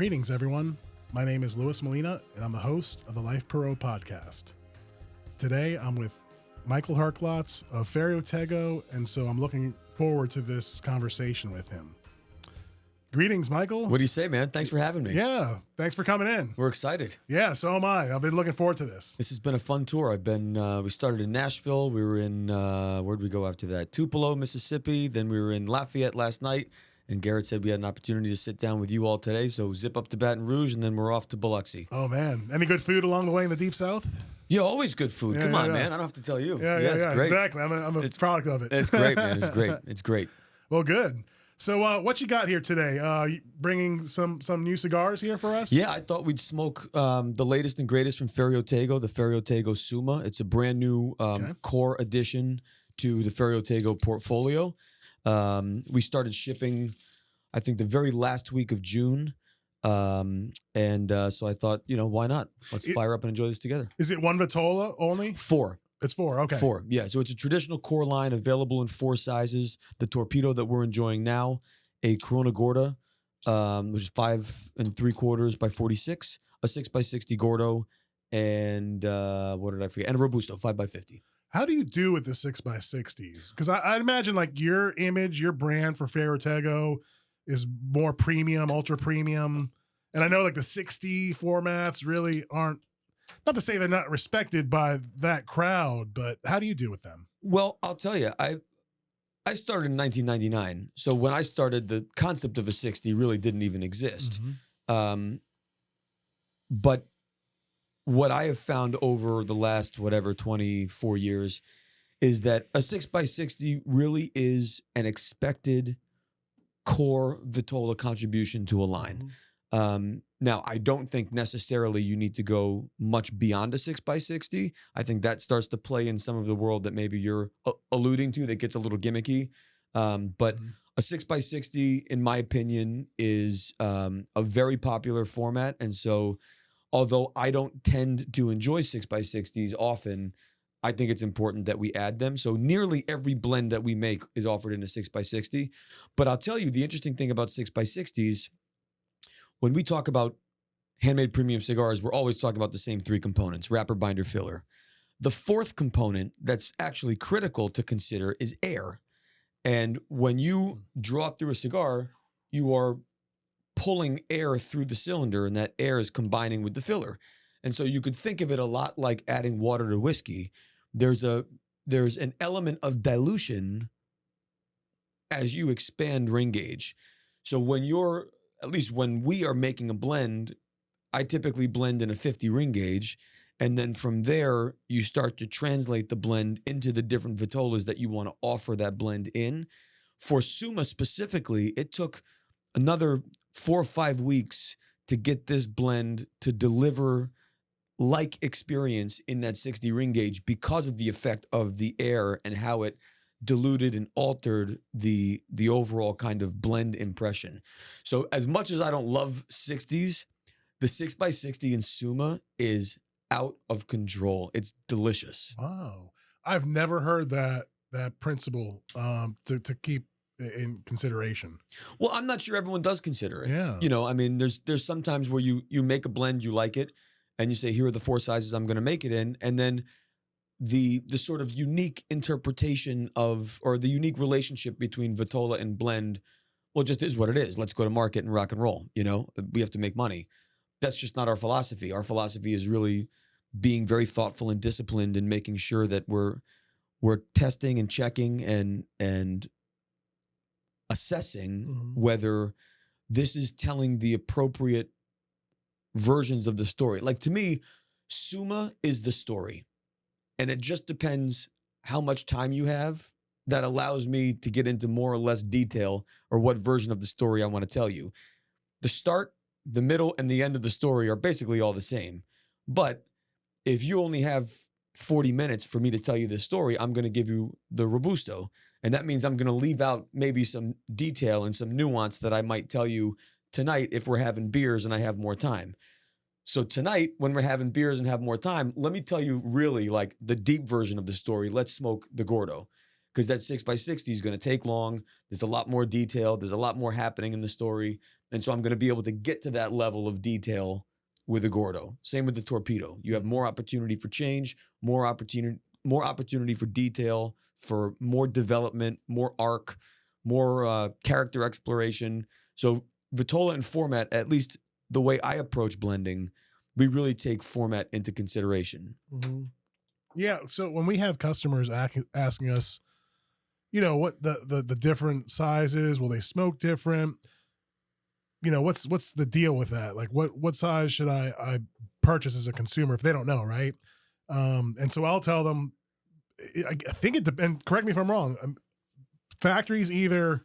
Greetings, everyone. My name is Luis Molina, and I'm the host of the Life Puro podcast. Today, I'm with Michael Herklots of Ferio Tego, and so I'm looking forward to this conversation with him. Greetings, Michael. What do you say, man? Thanks for having me. Yeah, thanks for coming in. We're excited. Yeah, so am I. I've been looking forward to this. This has been a fun tour. We started in Nashville. We were in, where'd we go after that? Tupelo, Mississippi. Then we were in Lafayette last night. And Garrett said we had an opportunity to sit down with you all today. So zip up to Baton Rouge, and then we're off to Biloxi. Oh, man. Any good food along the way in the Deep South? Yeah, always good food. Yeah, Come on, yeah. man. I don't have to tell you. Yeah, it's great. Exactly. I'm a product of it. It's great, man. It's great. It's great. Well, good. So what you got here today? You bringing some new cigars here for us? Yeah, I thought we'd smoke the latest and greatest from Ferio Tego, the Ferio Tego Suma. It's a brand new core addition to the Ferio Tego portfolio. We started shipping, I think, the very last week of June. So I thought, why not? Let's fire up and enjoy this together. Is it one Vitola only? 4. It's 4, okay. 4, yeah. So it's a traditional core line available in 4 sizes. The Torpedo that we're enjoying now, a Corona Gorda, which is 5 3/4 by 46, a 6 by 60 Gordo, and what did I forget? And a Robusto, 5 by 50. How do you do with the 6 by 60s? Because I'd imagine like your image, your brand for Ferio Tego is more premium, ultra premium. And I know like the 60 formats really aren't, not to say they're not respected by that crowd, but how do you do with them? Well, I'll tell you, I started in 1999. So when I started, the concept of a 60 really didn't even exist. Mm-hmm. But what I have found over the last, 24 years is that a 6 by 60 really is an expected core Vitola contribution to a line. Mm-hmm. Now, I don't think necessarily you need to go much beyond a 6 by 60. I think that starts to play in some of the world that maybe you're alluding to that gets a little gimmicky. But a 6 by 60, in my opinion, is a very popular format. And so although I don't tend to enjoy 6 by 60s often, I think it's important that we add them. So nearly every blend that we make is offered in a 6 by 60. But I'll tell you, the interesting thing about 6 by 60s, when we talk about handmade premium cigars, we're always talking about the same 3 components: wrapper, binder, filler. The 4th component that's actually critical to consider is air. And when you draw through a cigar, you are pulling air through the cylinder, and that air is combining with the filler. And so you could think of it a lot like adding water to whiskey. There's an element of dilution as you expand ring gauge. So at least when we are making a blend, I typically blend in a 50 ring gauge. And then from there, you start to translate the blend into the different Vitolas that you want to offer that blend in. For Suma specifically, it took another 4 or 5 weeks to get this blend to deliver like experience in that 60 ring gauge because of the effect of the air and how it diluted and altered the overall kind of blend impression. So as much as I don't love 60s, the 6 by 60 in Suma is out of control. It's delicious. Wow. I've never heard that principle to keep in consideration. Well, I'm not sure everyone does consider it. Yeah. I mean, there's sometimes where you make a blend, you like it, and you say, here are the 4 sizes I'm going to make it in. And then the sort of unique interpretation or the unique relationship between Vitola and blend, well, just is what it is. Let's go to market and rock and roll. We have to make money. That's just not our philosophy. Our philosophy is really being very thoughtful and disciplined and making sure that we're testing and checking and assessing whether this is telling the appropriate versions of the story. Like, to me, Suma is the story. And it just depends how much time you have that allows me to get into more or less detail or what version of the story I want to tell you. The start, the middle, and the end of the story are basically all the same. But if you only have 40 minutes for me to tell you this story, I'm going to give you the Robusto. And that means I'm going to leave out maybe some detail and some nuance that I might tell you tonight if we're having beers and I have more time. So tonight, when we're having beers and have more time, let me tell you really like the deep version of the story. Let's smoke the Gordo, because that 6x60 is going to take long. There's a lot more detail. There's a lot more happening in the story. And so I'm going to be able to get to that level of detail with a Gordo. Same with the Torpedo. You have more opportunity for change, more opportunity for detail, for more development, more arc, more character exploration. So Vitola and format, at least the way I approach blending, we really take format into consideration. Mm-hmm. Yeah. So when we have customers asking us, what the different sizes, will they smoke different? What's the deal with that? Like what size should I purchase as a consumer if they don't know, right? And so I'll tell them, I think it depends. Correct me if I'm wrong. Factories either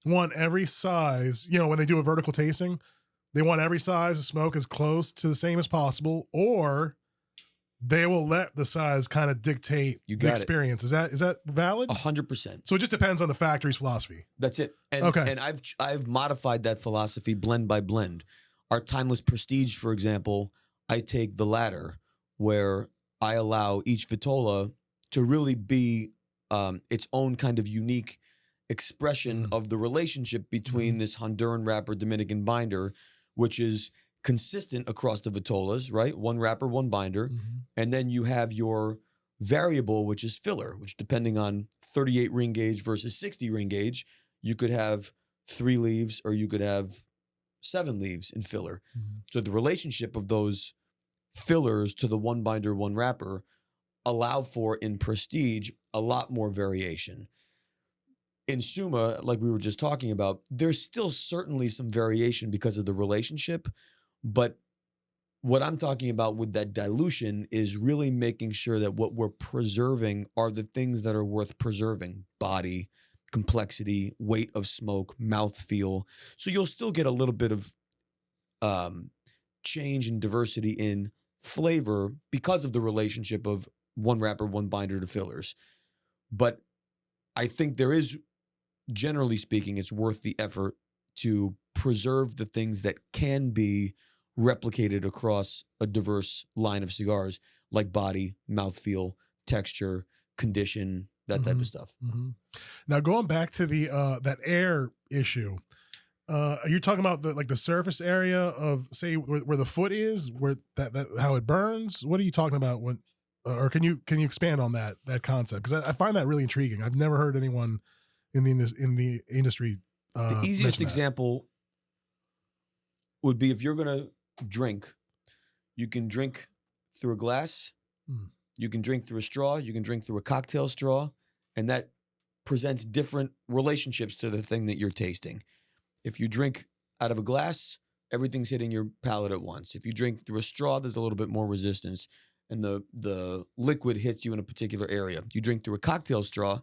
want every size, when they do a vertical tasting, they want every size of smoke as close to the same as possible, or they will let the size kind of dictate the experience. Is that valid? 100%. So it just depends on the factory's philosophy. That's it. And, okay. And I've modified that philosophy blend by blend. Our Timeless Prestige, for example, I take the latter, where I allow each Vitola to really be its own kind of unique expression of the relationship between this Honduran wrapper, Dominican binder, which is consistent across the Vitolas, right? One wrapper, one binder. And then you have your variable, which is filler, which depending on 38 ring gauge versus 60 ring gauge, you could have 3 leaves or you could have 7 leaves in filler. So the relationship of those fillers to the one binder, one wrapper allow for, in Prestige, a lot more variation. In Suma, like we were just talking about, there's still certainly some variation because of the relationship, but what I'm talking about with that dilution is really making sure that what we're preserving are the things that are worth preserving: body, complexity, weight of smoke, mouthfeel. So you'll still get a little bit of change and diversity in flavor because of the relationship of one wrapper, one binder to fillers. But I think there is, generally speaking, it's worth the effort to preserve the things that can be replicated across a diverse line of cigars, like body, mouthfeel, texture, condition, that type of stuff. Now, going back to the that air issue, are you talking about the surface area of, say, where the foot is, where that how it burns? What are you talking about when, or can you expand on that concept? Because I find that really intriguing. I've never heard anyone in the industry. The easiest example would be if you're gonna drink, you can drink through a glass, you can drink through a straw, you can drink through a cocktail straw, and that presents different relationships to the thing that you're tasting. If you drink out of a glass, everything's hitting your palate at once. If you drink through a straw, there's a little bit more resistance, and the liquid hits you in a particular area. You drink through a cocktail straw,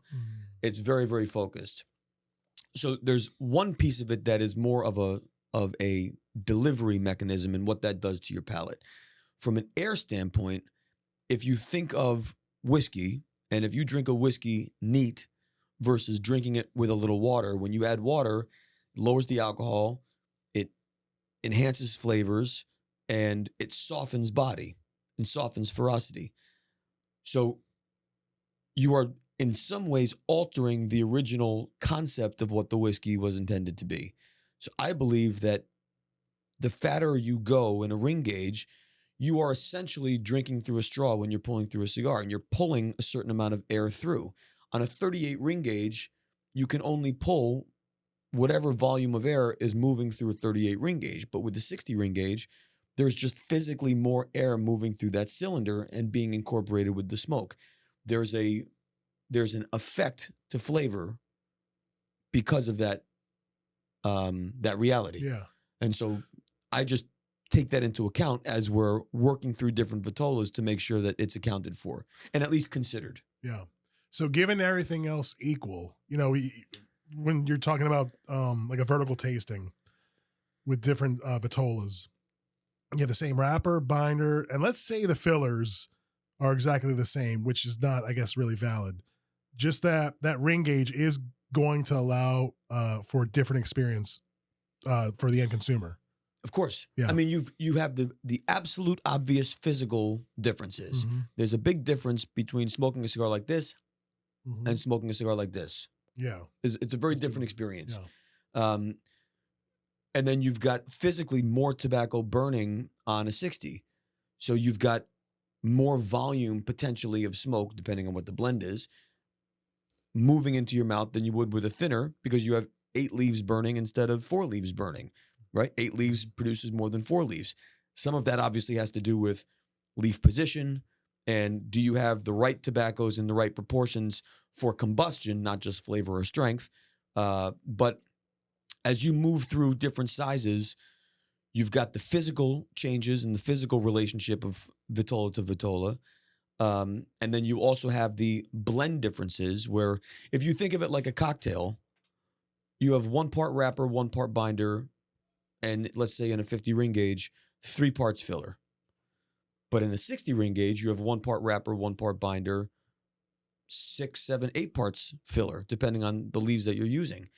it's very, very focused. So there's one piece of it that is more of a delivery mechanism and what that does to your palate. From an air standpoint, if you think of whiskey, and if you drink a whiskey neat versus drinking it with a little water, when you add water, it lowers the alcohol, it enhances flavors, and it softens body and softens ferocity. So you are in some ways altering the original concept of what the whiskey was intended to be. So I believe that the fatter you go in a ring gauge, you are essentially drinking through a straw when you're pulling through a cigar, and you're pulling a certain amount of air through. On a 38 ring gauge, you can only pull whatever volume of air is moving through a 38 ring gauge. But with the 60 ring gauge, there's just physically more air moving through that cylinder and being incorporated with the smoke. There's an effect to flavor because of that reality. Yeah. And so I just take that into account as we're working through different Vitolas to make sure that it's accounted for and at least considered. Yeah. So given everything else equal, when you're talking about like a vertical tasting with different Vitolas, you have the same wrapper, binder, and let's say the fillers are exactly the same, which is not, I guess, really valid. Just that ring gauge is going to allow for a different experience for the end consumer. Of course. Yeah. I mean, you have the absolute obvious physical differences. There's a big difference between smoking a cigar like this and smoking a cigar like this. Yeah. It's a very different experience. Yeah. And then you've got physically more tobacco burning on a 60. So you've got more volume potentially of smoke, depending on what the blend is, moving into your mouth than you would with a thinner, because you have 8 leaves burning instead of 4 leaves burning, right? 8 leaves produces more than 4 leaves. Some of that obviously has to do with leaf position, and do you have the right tobaccos in the right proportions for combustion, not just flavor or strength. But as you move through different sizes, you've got the physical changes and the physical relationship of vitola to vitola. And then you also have the blend differences where, if you think of it like a cocktail, you have 1 part wrapper, 1 part binder, and let's say in a 50 ring gauge, 3 parts filler. But in a 60 ring gauge, you have 1 part wrapper, 1 part binder, 6, 7, 8 parts filler, depending on the leaves that you're using.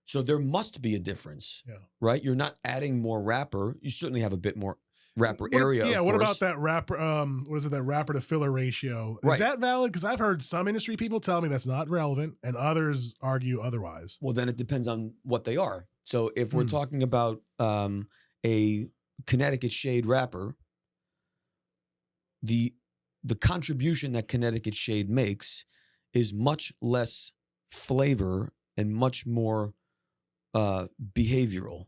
So there must be a difference, right? You're not adding more wrapper. You certainly have a bit more wrapper area. Yeah. Of What course. about that wrapper? What is it? That wrapper to filler ratio? Is Right. that valid? Because I've heard some industry people tell me that's not relevant, and others argue otherwise. Well, then it depends on what they are. So if we're talking about a Connecticut shade wrapper, the contribution that Connecticut shade makes is much less flavor and much more behavioral.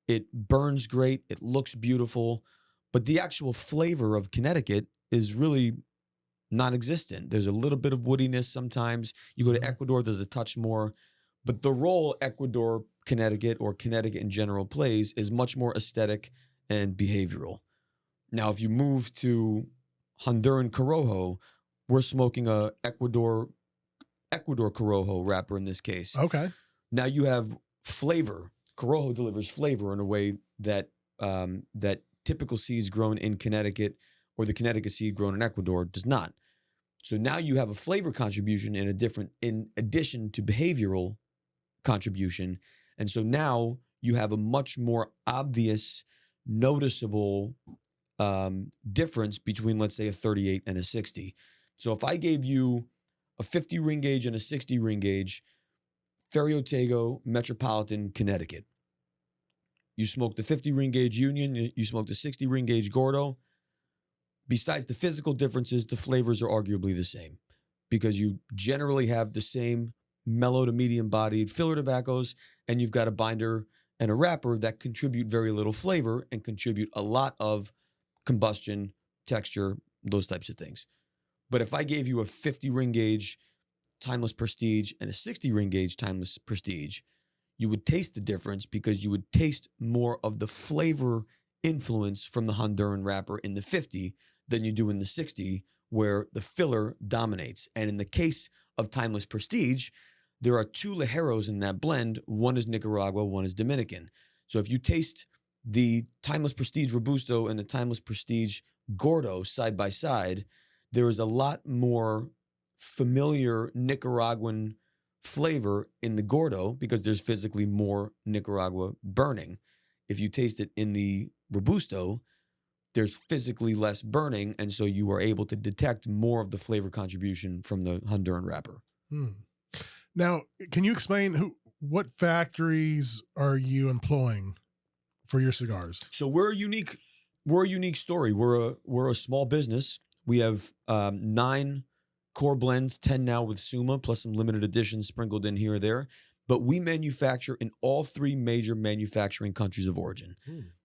It burns great. It looks beautiful. But the actual flavor of Connecticut is really non-existent. There's a little bit of woodiness sometimes. You go to Ecuador, there's a touch more. But the role Ecuador, Connecticut, or Connecticut in general plays is much more aesthetic and behavioral. Now, if you move to Honduran Corojo, we're smoking a Ecuador Corojo wrapper in this case. Okay. Now you have flavor. Corojo delivers flavor in a way that that typical seeds grown in Connecticut or the Connecticut seed grown in Ecuador does not. So now you have a flavor contribution in addition to behavioral contribution. And so now you have a much more obvious, noticeable difference between, let's say, a 38 and a 60. So if I gave you a 50 ring gauge and a 60 ring gauge, Ferio Tego, Metropolitan, Connecticut. You smoked the 50 ring gauge Union, you smoked the 60 ring gauge Gordo. Besides the physical differences, the flavors are arguably the same because you generally have the same mellow to medium bodied filler tobaccos, and you've got a binder and a wrapper that contribute very little flavor and contribute a lot of combustion, texture, those types of things. But if I gave you a 50 ring gauge Timeless Prestige and a 60 ring gauge Timeless Prestige, you would taste the difference because you would taste more of the flavor influence from the Honduran wrapper in the 50 than you do in the 60, where the filler dominates. And in the case of Timeless Prestige, there are 2 ligeros in that blend. One is Nicaragua, one is Dominican. So if you taste the Timeless Prestige Robusto and the Timeless Prestige Gordo side by side, there is a lot more familiar Nicaraguan flavor in the Gordo because there's physically more Nicaragua burning. If you taste it in the Robusto, there's physically less burning, and so you are able to detect more of the flavor contribution from the Honduran wrapper. Now, can you explain what factories are you employing for your cigars? So we're a unique story. We're a small business. We have 9 core blends, 10 now with Suma, plus some limited editions sprinkled in here or there. But we manufacture in all 3 major manufacturing countries of origin.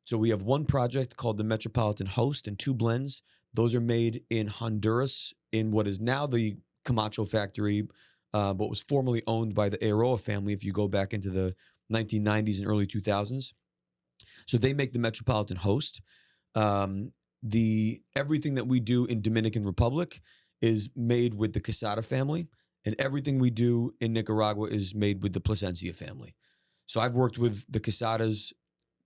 So we have one project called the Metropolitan Host and 2 blends. Those are made in Honduras in what is now the Camacho factory, but was formerly owned by the Eiroa family if you go back into the 1990s and early 2000s. So they make the Metropolitan Host. Everything that we do in Dominican Republic is made with the Quesada family, and everything we do in Nicaragua is made with the Plasencia family. So I've worked with the Quesadas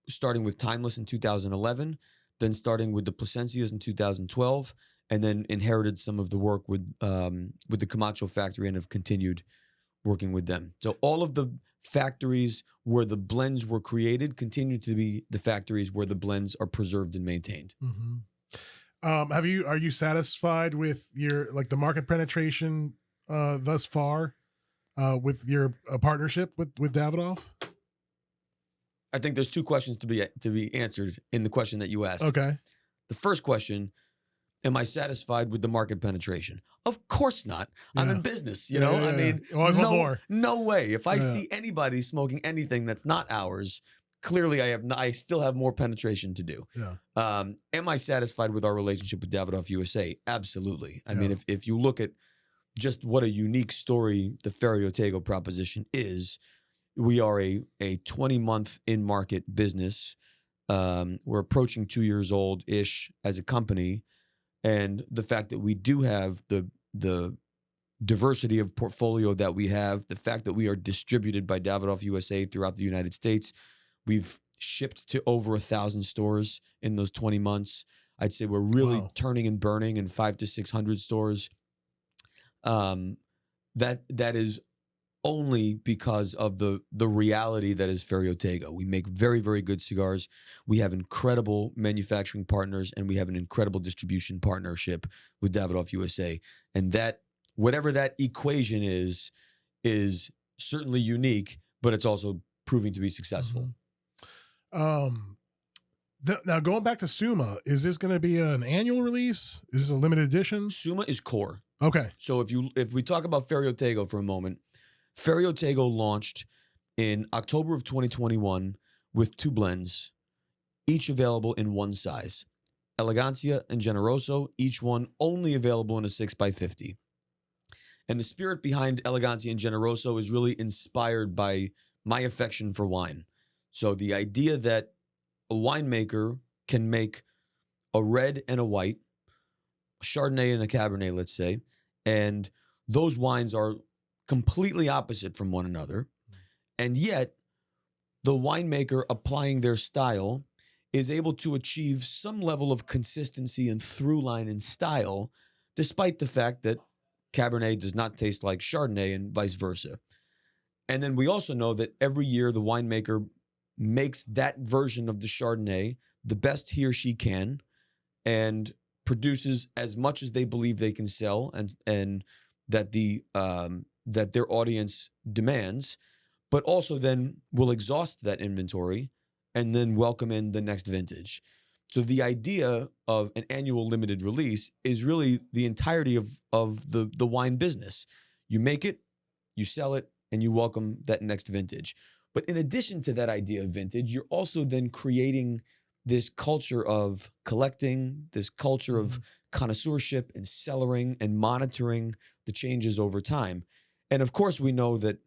starting with Timeless in 2011, then starting with the Plasencias in 2012, and then inherited some of the work with the Camacho factory and have continued working with them. So all of the factories where the blends were created continue to be the factories where the blends are preserved and maintained. Are you satisfied with your the market penetration thus far with your partnership with Davidoff? I think there's two questions to be answered in the question that you asked. Okay. The first question, am I satisfied with the market penetration? Of course not. I'm Yeah. in business, you Yeah, know? yeah, I yeah. mean, You always want no, more. no way. If I Yeah. see anybody smoking anything that's not ours, clearly I still have more penetration to do. Yeah. Am I satisfied with our relationship with Davidoff USA? Absolutely. I mean, Yeah. if you look at just what a unique story the Ferio Tego proposition is, we are a 20-month in-market business. We're approaching 2 years old-ish as a company. And the fact that we do have the diversity of portfolio that we have, the fact that we are distributed by Davidoff USA throughout the United States, we've shipped to over 1,000 stores in those 20 months. I'd say we're really Wow. turning and burning in 500 to 600 stores. That is only because of the reality that is Ferio Tego. We make very, very good cigars. We have incredible manufacturing partners, and we have an incredible distribution partnership with Davidoff USA. And that, whatever that equation is certainly unique, but it's also proving to be successful. Now going back to Suma, is this going to be an annual release? Is this a limited edition? Suma is core. Okay. So if we talk about Ferio Tego for a moment, Ferio Tego launched in October of 2021 with 2 blends, each available in one size. Elegancia and Generoso, each one only available in a 6x50. And the spirit behind Elegancia and Generoso is really inspired by my affection for wine. So the idea that a winemaker can make a red and a white, a Chardonnay and a Cabernet, let's say, and those wines are completely opposite from one another. And yet, the winemaker applying their style is able to achieve some level of consistency and through line in style, despite the fact that Cabernet does not taste like Chardonnay and vice versa. And then we also know that every year the winemaker makes that version of the Chardonnay the best he or she can and produces as much as they believe they can sell and that that their audience demands, but also then will exhaust that inventory and then welcome in the next vintage. So the idea of an annual limited release is really the entirety of the wine business. You make it, you sell it, and you welcome that next vintage. But in addition to that idea of vintage, you're also then creating this culture of collecting, this culture of connoisseurship and cellaring and monitoring the changes over time. And of course, we know that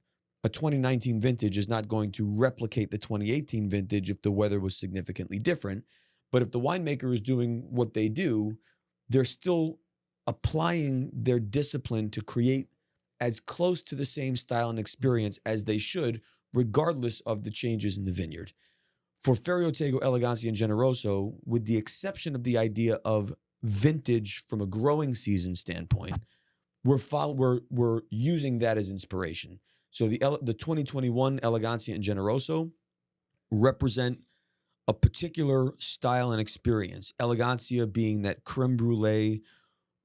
a 2019 vintage is not going to replicate the 2018 vintage if the weather was significantly different. But if the winemaker is doing what they do, they're still applying their discipline to create as close to the same style and experience as they should, regardless of the changes in the vineyard. For Ferio Tego, Elegancia, and Generoso, with the exception of the idea of vintage from a growing season standpoint, we're using that as inspiration. So the 2021 Elegancia and Generoso represent a particular style and experience. Elegancia being that creme brulee,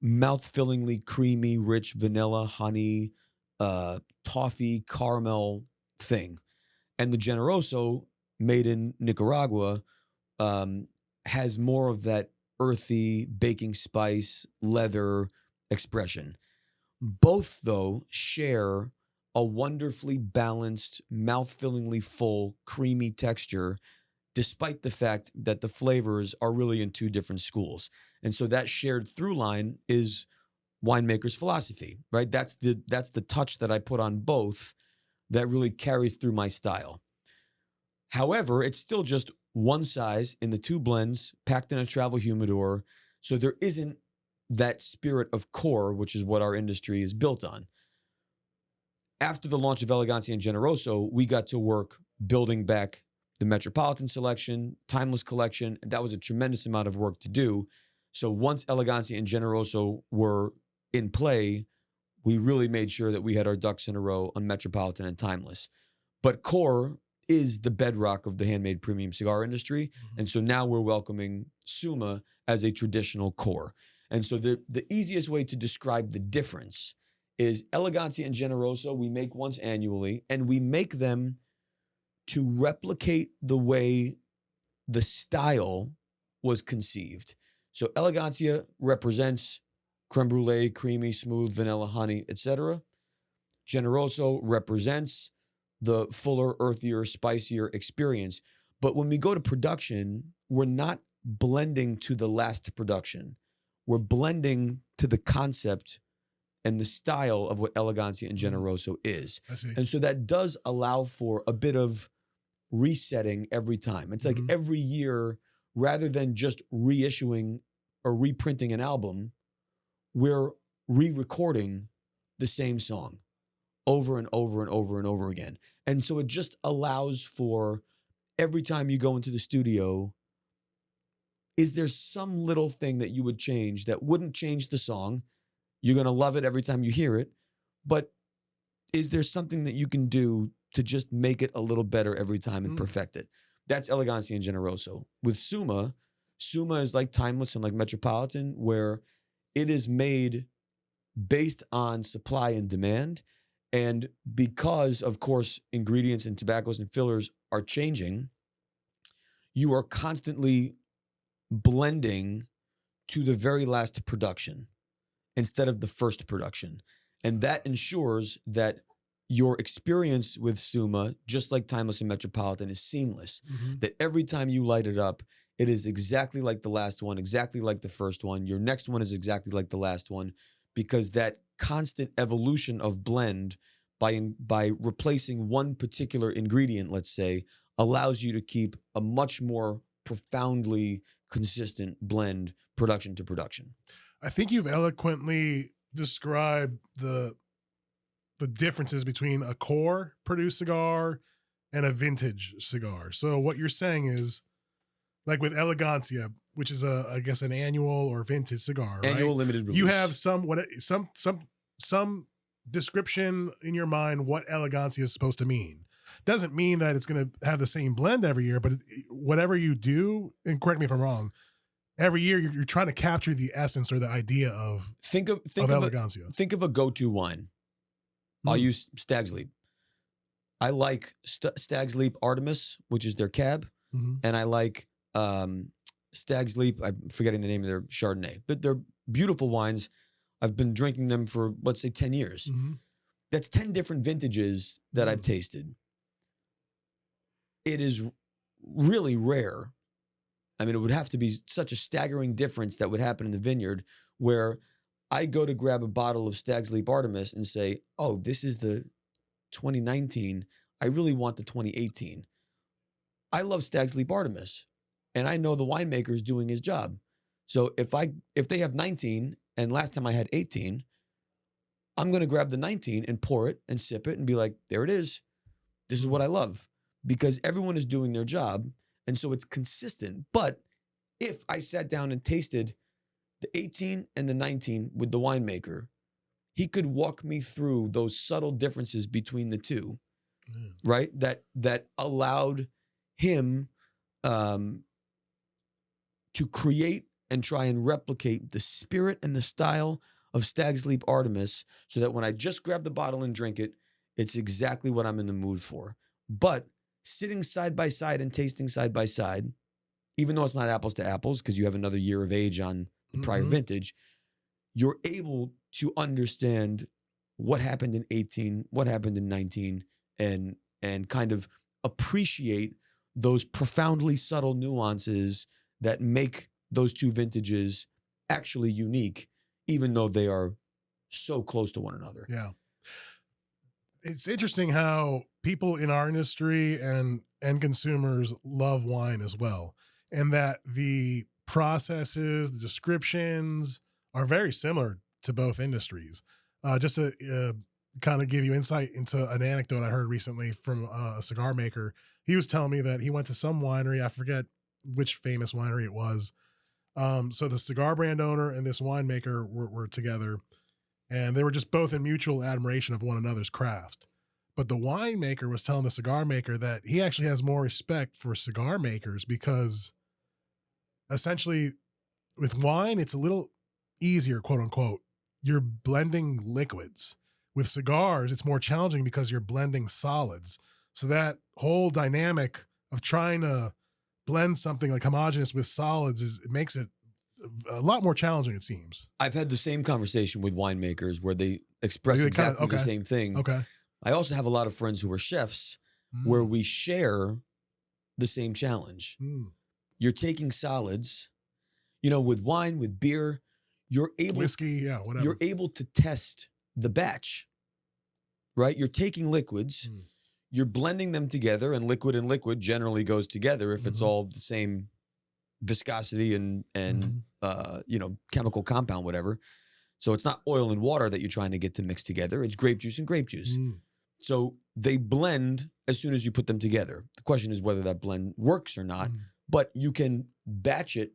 mouth-fillingly creamy, rich vanilla, honey, toffee, caramel thing. And the Generoso, made in Nicaragua, has more of that earthy, baking spice, leather expression. Both, though, share a wonderfully balanced, mouth-fillingly full, creamy texture, despite the fact that the flavors are really in 2 different schools. And so that shared through line is winemaker's philosophy, right? That's the touch that I put on both that really carries through my style. However, it's still just one size in the 2 blends packed in a travel humidor. So there isn't that spirit of core, which is what our industry is built on. After the launch of Elegancia and Generoso, we got to work building back the Metropolitan selection, Timeless collection. That was a tremendous amount of work to do. So once Elegancia and Generoso were in play, we really made sure that we had our ducks in a row on Metropolitan and Timeless. But core is the bedrock of the handmade premium cigar industry. And so now we're welcoming Suma as a traditional core. And so the easiest way to describe the difference is Elegancia and Generoso we make once annually, and we make them to replicate the way the style was conceived. So Elegancia represents creme brulee, creamy, smooth, vanilla, honey, etc. Generoso represents the fuller, earthier, spicier experience. But when we go to production, we're not blending to the last production. We're blending to the concept and the style of what Elegancia and Generoso is. I see. And so that does allow for a bit of resetting every time. It's like every year, rather than just reissuing or reprinting an album, we're re-recording the same song over and over and over and over again. And so it just allows for every time you go into the studio, is there some little thing that you would change that wouldn't change the song? You're going to love it every time you hear it. But is there something that you can do to just make it a little better every time and perfect it? That's Elegancia and Generoso. With Suma is like Timeless and like Metropolitan, where it is made based on supply and demand. And because, of course, ingredients and tobaccos and fillers are changing, you are constantly blending to the very last production instead of the first production. And that ensures that your experience with Suma, just like Timeless and Metropolitan, is seamless. That every time you light it up, it is exactly like the last one, exactly like the first one. Your next one is exactly like the last one, because that constant evolution of blend by replacing one particular ingredient, let's say, allows you to keep a much more profoundly consistent blend production to production. I think you've eloquently described the differences between a core produced cigar and a vintage cigar. So what you're saying is, like with Elegancia, which is I guess an annual or vintage cigar, Annual right? limited release. You have some description in your mind what Elegancia is supposed to mean. Doesn't mean that it's going to have the same blend every year, but whatever you do, and correct me if I'm wrong, every year you're trying to capture the essence or the idea of Elegancia. Think of a go-to wine. I'll use Stag's Leap. I like Stag's Leap Artemis, which is their cab, and I like Stag's Leap. I'm forgetting the name of their Chardonnay, but they're beautiful wines. I've been drinking them for, let's say, 10 years. That's 10 different vintages that I've tasted. It is really rare. I mean, it would have to be such a staggering difference that would happen in the vineyard where I go to grab a bottle of Stag's Leap Artemis and say, oh, this is the 2019. I really want the 2018. I love Stag's Leap Artemis, and I know the winemaker is doing his job. So if they have 19, and last time I had 18, I'm going to grab the 19 and pour it and sip it and be like, there it is. This is what I love, because everyone is doing their job. And so it's consistent. But if I sat down and tasted the 18 and the 19 with the winemaker, he could walk me through those subtle differences between the two, right? That allowed him to create and try and replicate the spirit and the style of Stag's Leap Artemis, so that when I just grab the bottle and drink it, it's exactly what I'm in the mood for. But sitting side by side and tasting side by side, even though it's not apples to apples because you have another year of age on the prior vintage, you're able to understand what happened in 18, what happened in 19, and kind of appreciate those profoundly subtle nuances that make those two vintages actually unique, even though they are so close to one another. Yeah. It's interesting how people in our industry and consumers love wine as well, and that the processes, the descriptions are very similar to both industries. Just to kind of give you insight into an anecdote I heard recently from a cigar maker. He was telling me that he went to some winery, I forget which famous winery it was. So the cigar brand owner and this winemaker were together, and they were just both in mutual admiration of one another's craft. But the winemaker was telling the cigar maker that he actually has more respect for cigar makers because essentially with wine, it's a little easier, quote unquote. You're blending liquids. With cigars, it's more challenging because you're blending solids. So that whole dynamic of trying to blend something like homogeneous with solids it makes it a lot more challenging, it seems. I've had the same conversation with winemakers where they express They exactly okay. the same thing. Okay. I also have a lot of friends who are chefs where we share the same challenge. You're taking solids, with wine, with beer, whiskey, yeah, whatever. You're able to test the batch, right? You're taking liquids, you're blending them together, and liquid generally goes together if it's all the same viscosity and chemical compound, whatever. So it's not oil and water that you're trying to get to mix together. It's grape juice and grape juice. So they blend as soon as you put them together. The question is whether that blend works or not, but you can batch it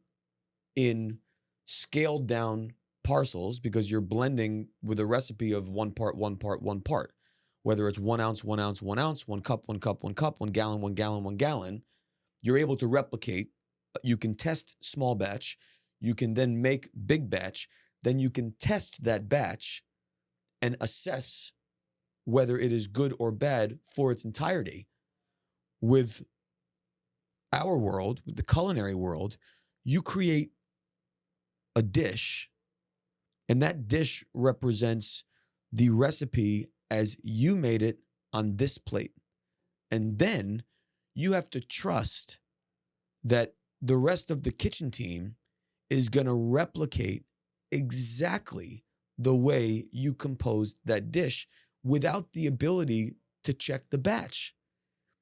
in scaled down parcels because you're blending with a recipe of 1 part, 1 part, 1 part. Whether it's 1 ounce, 1 ounce, 1 ounce, 1 cup, 1 cup, 1 cup, 1 gallon, 1 gallon, 1 gallon, you're able to replicate. You can test small batch. You can then make big batch. Then you can test that batch and assess whether it is good or bad for its entirety. With our world, with the culinary world, you create a dish, and that dish represents the recipe as you made it on this plate. And then you have to trust that the rest of the kitchen team is going to replicate exactly the way you composed that dish without the ability to check the batch.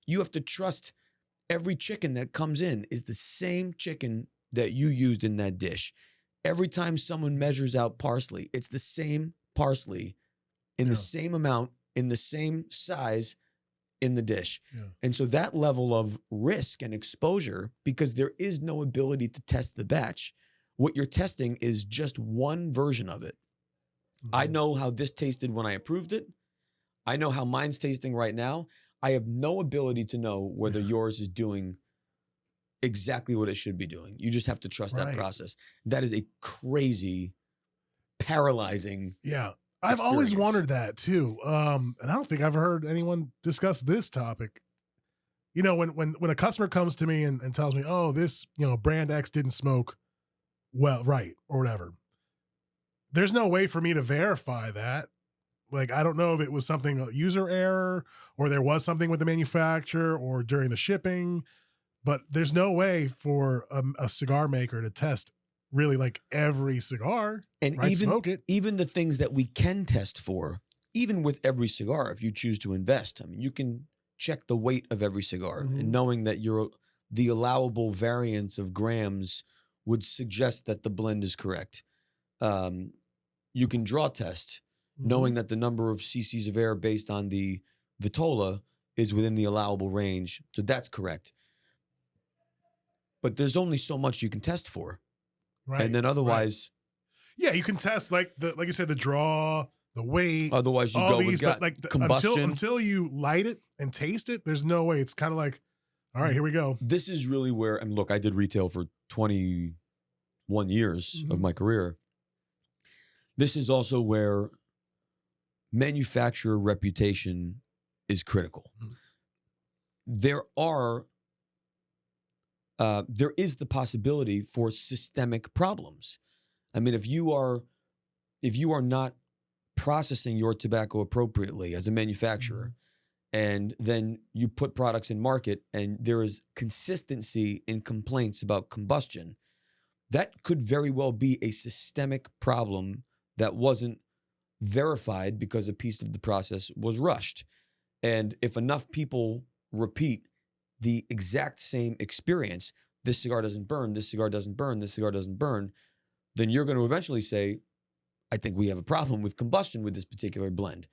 You have to trust every chicken that comes in is the same chicken that you used in that dish. Every time someone measures out parsley, it's the same parsley in the same amount, in the same size in the dish. And so that level of risk and exposure, because there is no ability to test the batch, what you're testing is just one version of it. I know how this tasted when I approved it. I know how mine's tasting right now. I have no ability to know whether yours is doing exactly what it should be doing. You just have to trust that process. That is a crazy, paralyzing I've always wondered that too. And I don't think I've heard anyone discuss this topic. When a customer comes to me and tells me, oh, this, brand X didn't smoke well, right, or whatever. There's no way for me to verify that. Like, I don't know if it was something, a user error, or there was something with the manufacturer or during the shipping, but there's no way for a cigar maker to test really like every cigar and smoke it. Even the things that we can test for, even with every cigar, if you choose to invest, I mean, you can check the weight of every cigar and knowing that the allowable variance of grams would suggest that the blend is correct. You can draw test, knowing that the number of cc's of air based on the vitola is within the allowable range. So that's correct. But there's only so much you can test for. Right. And then otherwise. Right. Yeah, you can test like you said, the draw, the weight. Otherwise you go with combustion. Until you light it and taste it, there's no way. It's kind of like, all right, here we go. This is really where, and look, I did retail for 21 years of my career. This is also where manufacturer reputation is critical. There is the possibility for systemic problems. I mean, if you are not processing your tobacco appropriately as a manufacturer, and then you put products in market and there is consistency in complaints about combustion, that could very well be a systemic problem that wasn't verified because a piece of the process was rushed. And if enough people repeat the exact same experience, this cigar doesn't burn, this cigar doesn't burn, this cigar doesn't burn, then you're going to eventually say, I think we have a problem with combustion with this particular blend.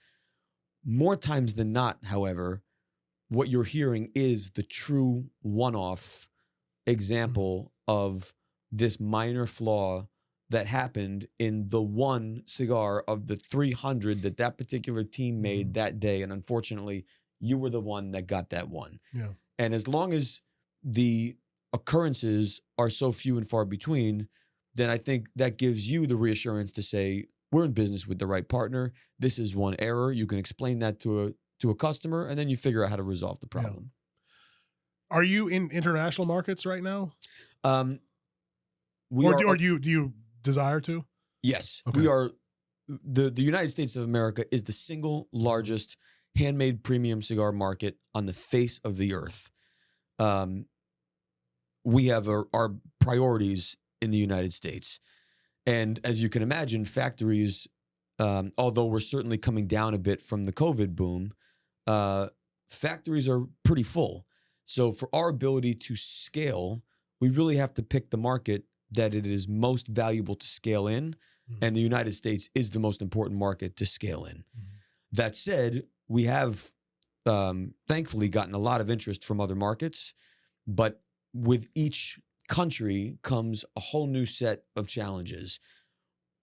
More times than not, however, what you're hearing is the true one-off example of this minor flaw that happened in the one cigar of the 300 that particular team made that day. And unfortunately, you were the one that got that one. Yeah. And as long as the occurrences are so few and far between, then I think that gives you the reassurance to say, we're in business with the right partner. This is one error. You can explain that to to a customer, and then you figure out how to resolve the Yeah. problem. Are you in international markets right now? We Or are, do you desire to? yes, Okay. we are. The United States of America is the single largest handmade premium cigar market on the face of the earth. We have our priorities in the United States. And as you can imagine, factories, although we're certainly coming down a bit from the COVID boom, factories are pretty full. So for our ability to scale, we really have to pick the market that it is most valuable to scale in. And the United States is the most important market to scale in. That said, we have thankfully gotten a lot of interest from other markets, but with each country comes a whole new set of challenges: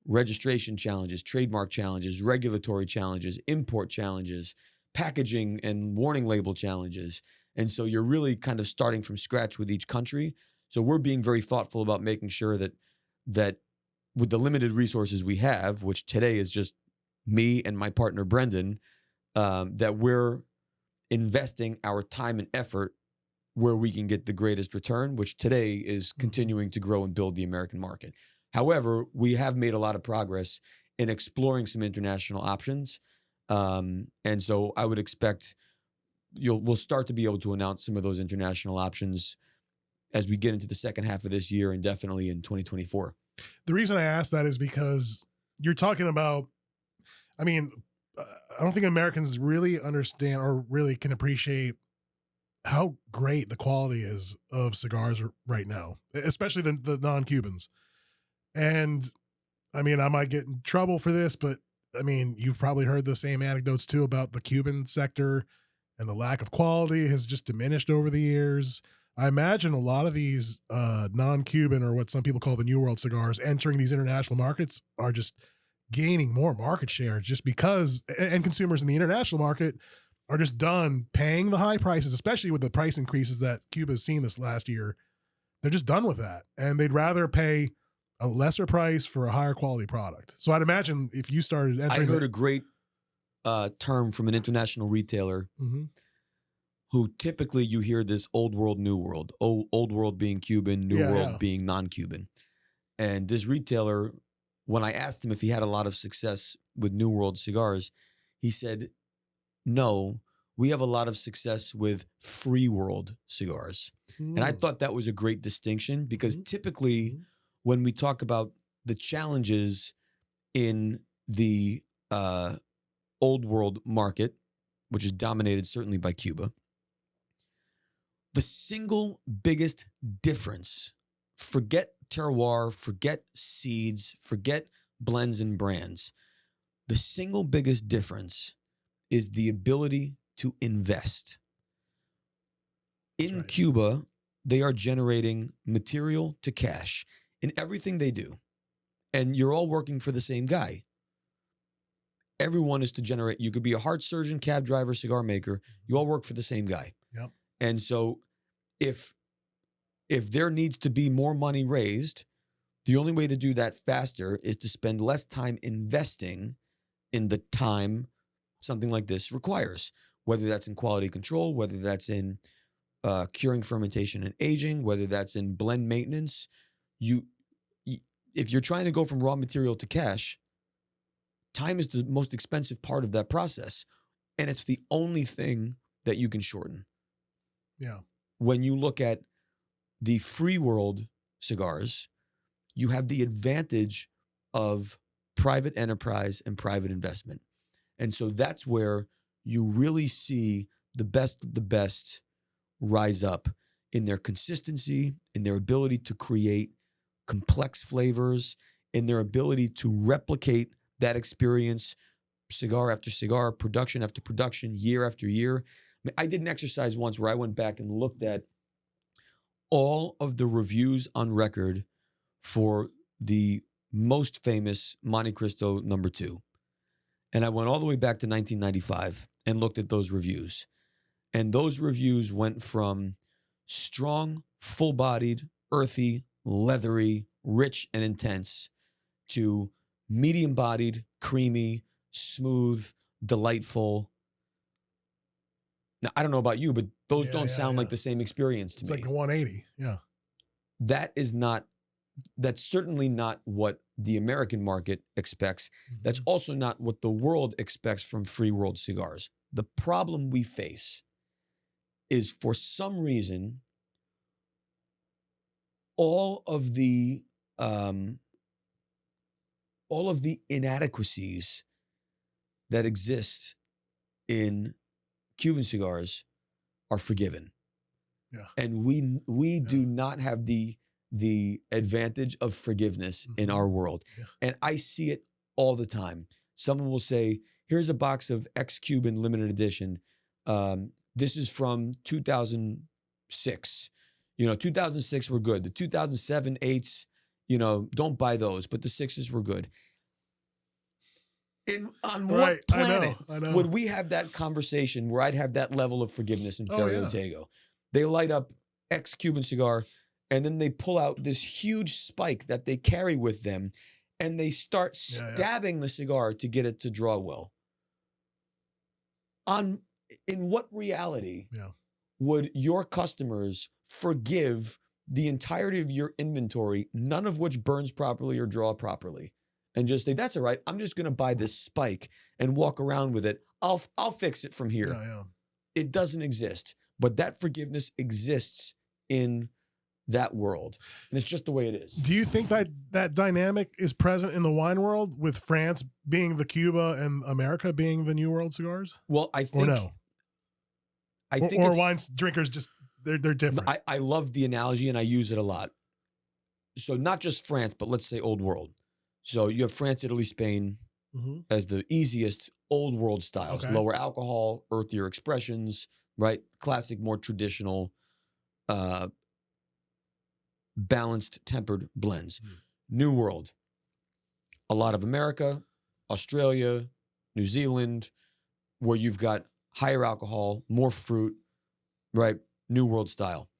registration challenges, trademark challenges, regulatory challenges, import challenges, packaging and warning label challenges. And so you're really kind of starting from scratch with each country. So we're being very thoughtful about making sure that with the limited resources we have, which today is just me and my partner Brendan, that we're investing our time and effort where we can get the greatest return, which today is continuing to grow and build the American market. However, we have made a lot of progress in exploring some international options. And so I would expect we'll start to be able to announce some of those international options as we get into the second half of this year and definitely in 2024. The reason I ask that is because you're talking about, I mean, I don't think Americans really understand or really can appreciate how great the quality is of cigars right now, especially the non-Cubans. And I mean, I might get in trouble for this, but I mean, you've probably heard the same anecdotes too about the Cuban sector, and the lack of quality has just diminished over the years. I imagine a lot of these non-Cuban, or what some people call the New World cigars, entering these international markets are just gaining more market share just because, and consumers in the international market are just done paying the high prices, especially with the price increases that Cuba has seen this last year. They're just done with that. And they'd rather pay a lesser price for a higher quality product. So I'd imagine if you started entering... I heard a great term from an international retailer who typically you hear this old world, new world. Old world being Cuban, new world being non-Cuban. And this retailer, when I asked him if he had a lot of success with New World cigars, he said, no, we have a lot of success with free world cigars. And I thought that was a great distinction because typically when we talk about the challenges in the old world market, which is dominated certainly by Cuba, the single biggest difference, forget terroir, forget seeds, forget blends and brands, the single biggest difference is the ability to invest. In Cuba, they are generating material to cash in everything they do. And you're all working for the same guy. Everyone is to generate. You could be a heart surgeon, cab driver, cigar maker. You all work for the same guy. Yep. And so if there needs to be more money raised, the only way to do that faster is to spend less time investing in the time something like this requires, whether that's in quality control, whether that's in curing, fermentation, and aging, whether that's in blend maintenance. If you're trying to go from raw material to cash, time is the most expensive part of that process. And it's the only thing that you can shorten. Yeah. When you look at the free world cigars, you have the advantage of private enterprise and private investment. And so that's where you really see the best of the best rise up in their consistency, in their ability to create complex flavors, in their ability to replicate that experience, cigar after cigar, production after production, year after year. I did an exercise once where I went back and looked at all of the reviews on record for the most famous Monte Cristo number 2. And I went all the way back to 1995 and looked at those reviews. And those reviews went from strong, full-bodied, earthy, leathery, rich, and intense to medium-bodied, creamy, smooth, delightful, Now, I don't know about you, but those Yeah, don't yeah, sound yeah. like the same experience to It's me. like a 180. Yeah. That's certainly not what the American market expects. That's Mhm. also not what the world expects from free world cigars. The problem we face is, for some reason, all of the um, all of the inadequacies that exist in Cuban cigars are forgiven. Yeah. And we Yeah. do not have the advantage of forgiveness in Mhm. our world. Yeah. And I see it all the time. Someone will say, here's a box of ex-Cuban limited edition. This is from 2006. 2006 were good. The 2007 eights, don't buy those, but the sixes were good. On Right. what planet I know. would we have that conversation where I'd have that level of forgiveness in Oh, Ferio yeah. Tego? They light up ex-Cuban cigar, and then they pull out this huge spike that they carry with them, and they start Yeah, yeah. stabbing the cigar to get it to draw well. In what reality Yeah. would your customers forgive the entirety of your inventory, none of which burns properly or draw properly, and just say, that's all right, I'm just going to buy this spike and walk around with it. I'll fix it from here. Yeah, yeah. It doesn't exist, but that forgiveness exists in that world, and it's just the way it is. Do you think that dynamic is present in the wine world, with France being the Cuba and America being the New World cigars? Well, I think, Or no? I think Or it's, wine drinkers just they're different. I love the analogy and I use it a lot. So not just France, but let's say old world. So you have France, Italy, Spain Mhm. as the easiest old world styles. Okay. Lower alcohol, earthier expressions, right? Classic, more traditional, balanced, tempered blends. Mm. New World, a lot of America, Australia, New Zealand, where you've got higher alcohol, more fruit, right? New World style.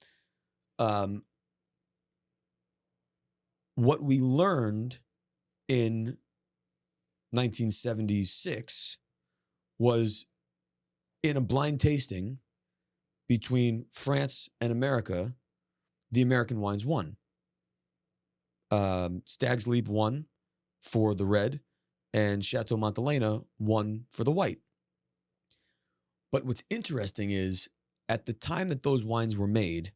What we learned in 1976 was, in a blind tasting between France and America, the American wines won. Stag's Leap won for the red, and Chateau Montelena won for the white. But what's interesting is, at the time that those wines were made,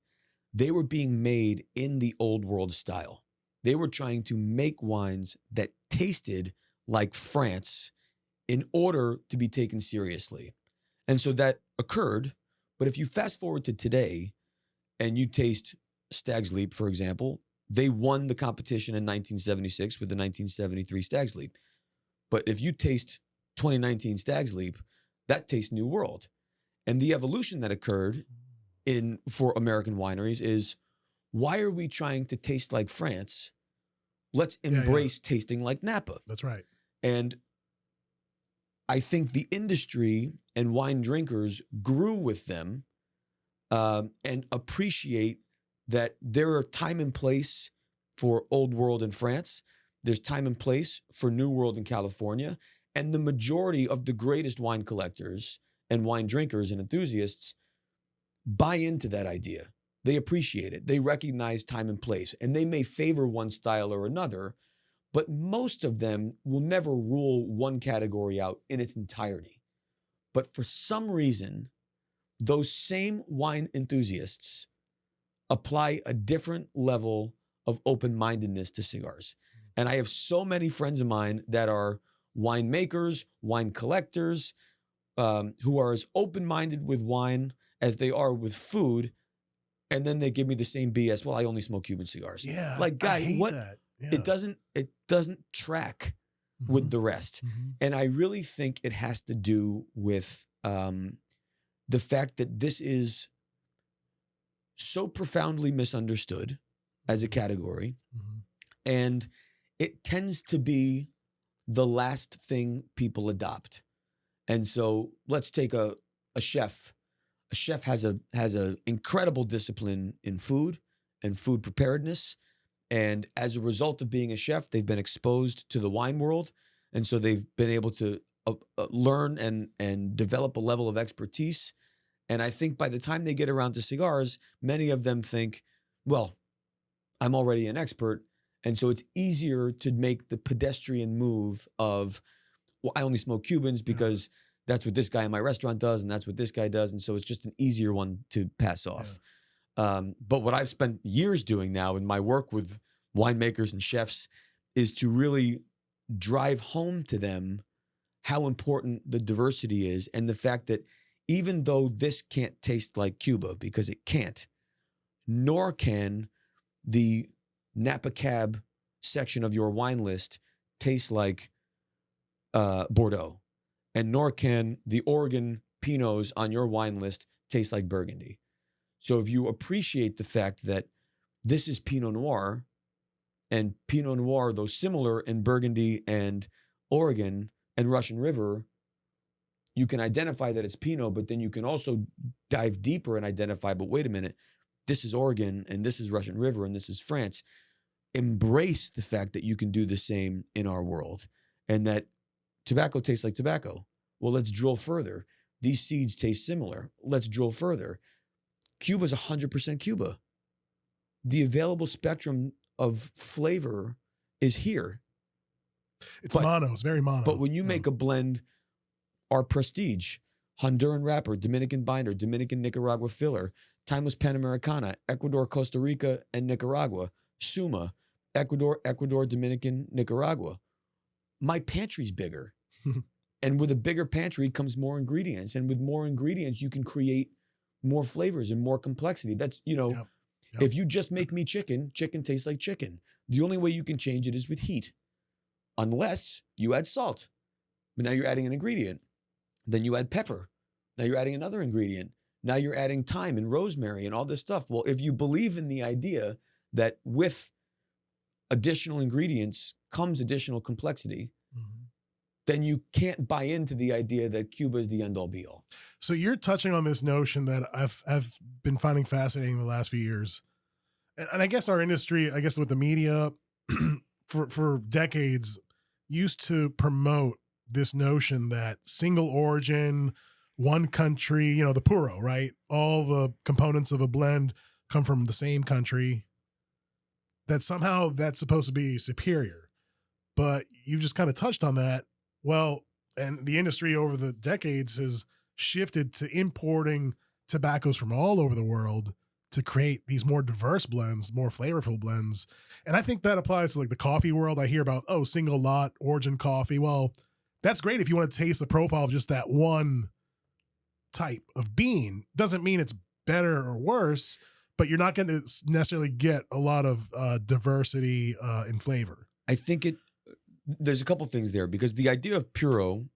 they were being made in the old world style. They were trying to make wines that tasted like France in order to be taken seriously. And so that occurred. But if you fast forward to today and you taste Stag's Leap, for example, they won the competition in 1976 with the 1973 Stag's Leap. But if you taste 2019 Stag's Leap, that tastes New World. And the evolution that occurred for American wineries is, why are we trying to taste like France? Let's embrace tasting like Napa. That's right. And I think the industry and wine drinkers grew with them, and appreciate that there are time and place for old world in France. There's time and place for New World in California. And the majority of the greatest wine collectors and wine drinkers and enthusiasts buy into that idea. They appreciate it. They recognize time and place, and they may favor one style or another, but most of them will never rule one category out in its entirety. But for some reason, those same wine enthusiasts apply a different level of open-mindedness to cigars. And I have so many friends of mine that are winemakers, wine collectors, who are as open-minded with wine as they are with food, and then they give me the same BS. Well, I only smoke Cuban cigars. Yeah. Like, guy, I hate what? that. Yeah. It doesn't track with the rest. Mhm. And I really think it has to do with the fact that this is so profoundly misunderstood as a category, Mhm. and it tends to be the last thing people adopt. And so let's take a chef. A chef has a incredible discipline in food and food preparedness. And as a result of being a chef, they've been exposed to the wine world. And so they've been able to learn and develop a level of expertise And I think by the time they get around to cigars, many of them think, well, I'm already an expert. And so it's easier to make the pedestrian move of, well, I only smoke Cubans because that's what this guy in my restaurant does, and that's what this guy does. And so it's just an easier one to pass off. But what I've spent years doing now in my work with winemakers and chefs is to really drive home to them how important the diversity is, and the fact that even though this can't taste like Cuba, because it can't, nor can the Napa Cab section of your wine list taste like Bordeaux, and nor can the Oregon Pinots on your wine list taste like Burgundy. So if you appreciate the fact that this is Pinot Noir, and Pinot Noir, though similar in Burgundy and Oregon and Russian River, you can identify that it's Pinot, but then you can also dive deeper and identify, but wait a minute, this is Oregon, and this is Russian River, and this is France. Embrace the fact that you can do the same in our world, and that tobacco tastes like tobacco. Well, let's drill further. These seeds taste similar. Let's drill further. Cuba's 100% Cuba. The available spectrum of flavor is here. It's mono. It's very mono. But when you make a blend, our Prestige, Honduran wrapper, Dominican binder, Dominican Nicaragua filler, Timeless Panamericana, Ecuador, Costa Rica, and Nicaragua, Suma, Ecuador, Dominican, Nicaragua. My pantry's bigger. And with a bigger pantry comes more ingredients. And with more ingredients, you can create more flavors and more complexity. That's, if you just make me chicken, chicken tastes like chicken. The only way you can change it is with heat. Unless you add salt. But now you're adding an ingredient. Then you add pepper. Now you're adding another ingredient. Now you're adding thyme and rosemary and all this stuff. Well, if you believe in the idea that with additional ingredients comes additional complexity, then you can't buy into the idea that Cuba is the end-all be-all. So you're touching on this notion that I've been finding fascinating the last few years. And I guess our industry, I guess with the media, for decades, used to promote this notion that single origin, one country, the Puro, right? All the components of a blend come from the same country. That somehow that's supposed to be superior. But you've just kind of touched on that. Well, and the industry over the decades has shifted to importing tobaccos from all over the world to create these more diverse blends, more flavorful blends. And I think that applies to like the coffee world. I hear about, single lot origin coffee. Well, that's great if you want to taste the profile of just that one type of bean. Doesn't mean it's better or worse, but you're not going to necessarily get a lot of diversity in flavor. I think there's a couple things there, because the idea of Puro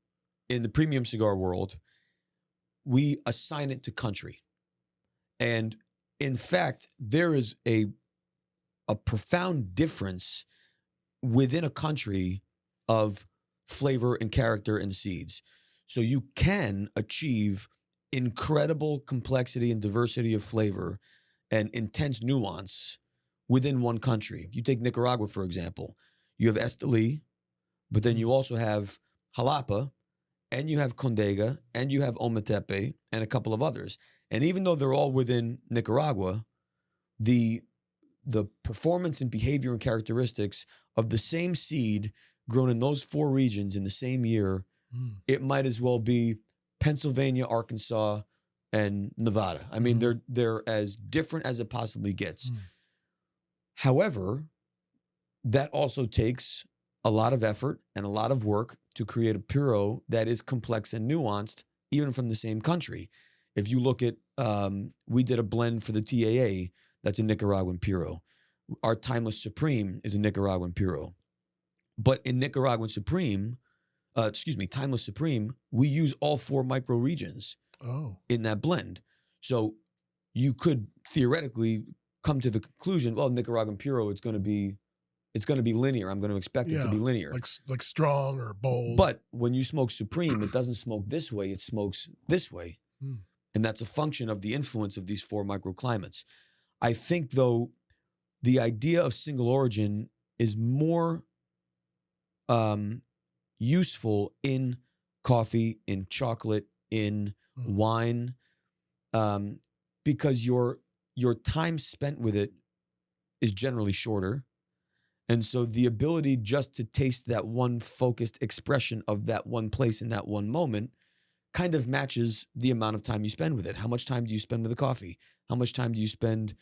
in the premium cigar world, we assign it to country. And in fact, there is a profound difference within a country of flavor and character and seeds. So you can achieve incredible complexity and diversity of flavor and intense nuance within one country. If you take Nicaragua, for example, you have Esteli, but then you also have Jalapa, and you have Condega, and you have Ometepe, and a couple of others. And even though they're all within Nicaragua, the performance and behavior and characteristics of the same seed grown in those four regions in the same year, it might as well be Pennsylvania, Arkansas, and Nevada. I mean, they're as different as it possibly gets. However, that also takes a lot of effort and a lot of work to create a Puro that is complex and nuanced, even from the same country. If you look at, we did a blend for the TAA that's a Nicaraguan Puro. Our Timeless Supreme is a Nicaraguan Puro. But in Nicaraguan Supreme, Timeless Supreme, we use all four micro regions in that blend. So you could theoretically come to the conclusion, well, Nicaraguan Puro, it's going to be linear. I'm going to expect it to be linear. Like strong or bold. But when you smoke Supreme, it doesn't smoke this way. It smokes this way. And that's a function of the influence of these four microclimates. I think, though, the idea of single origin is more useful in coffee, in chocolate, in wine, because your time spent with it is generally shorter. And so the ability just to taste that one focused expression of that one place in that one moment kind of matches the amount of time you spend with it. How much time do you spend with a coffee? How much time do you spend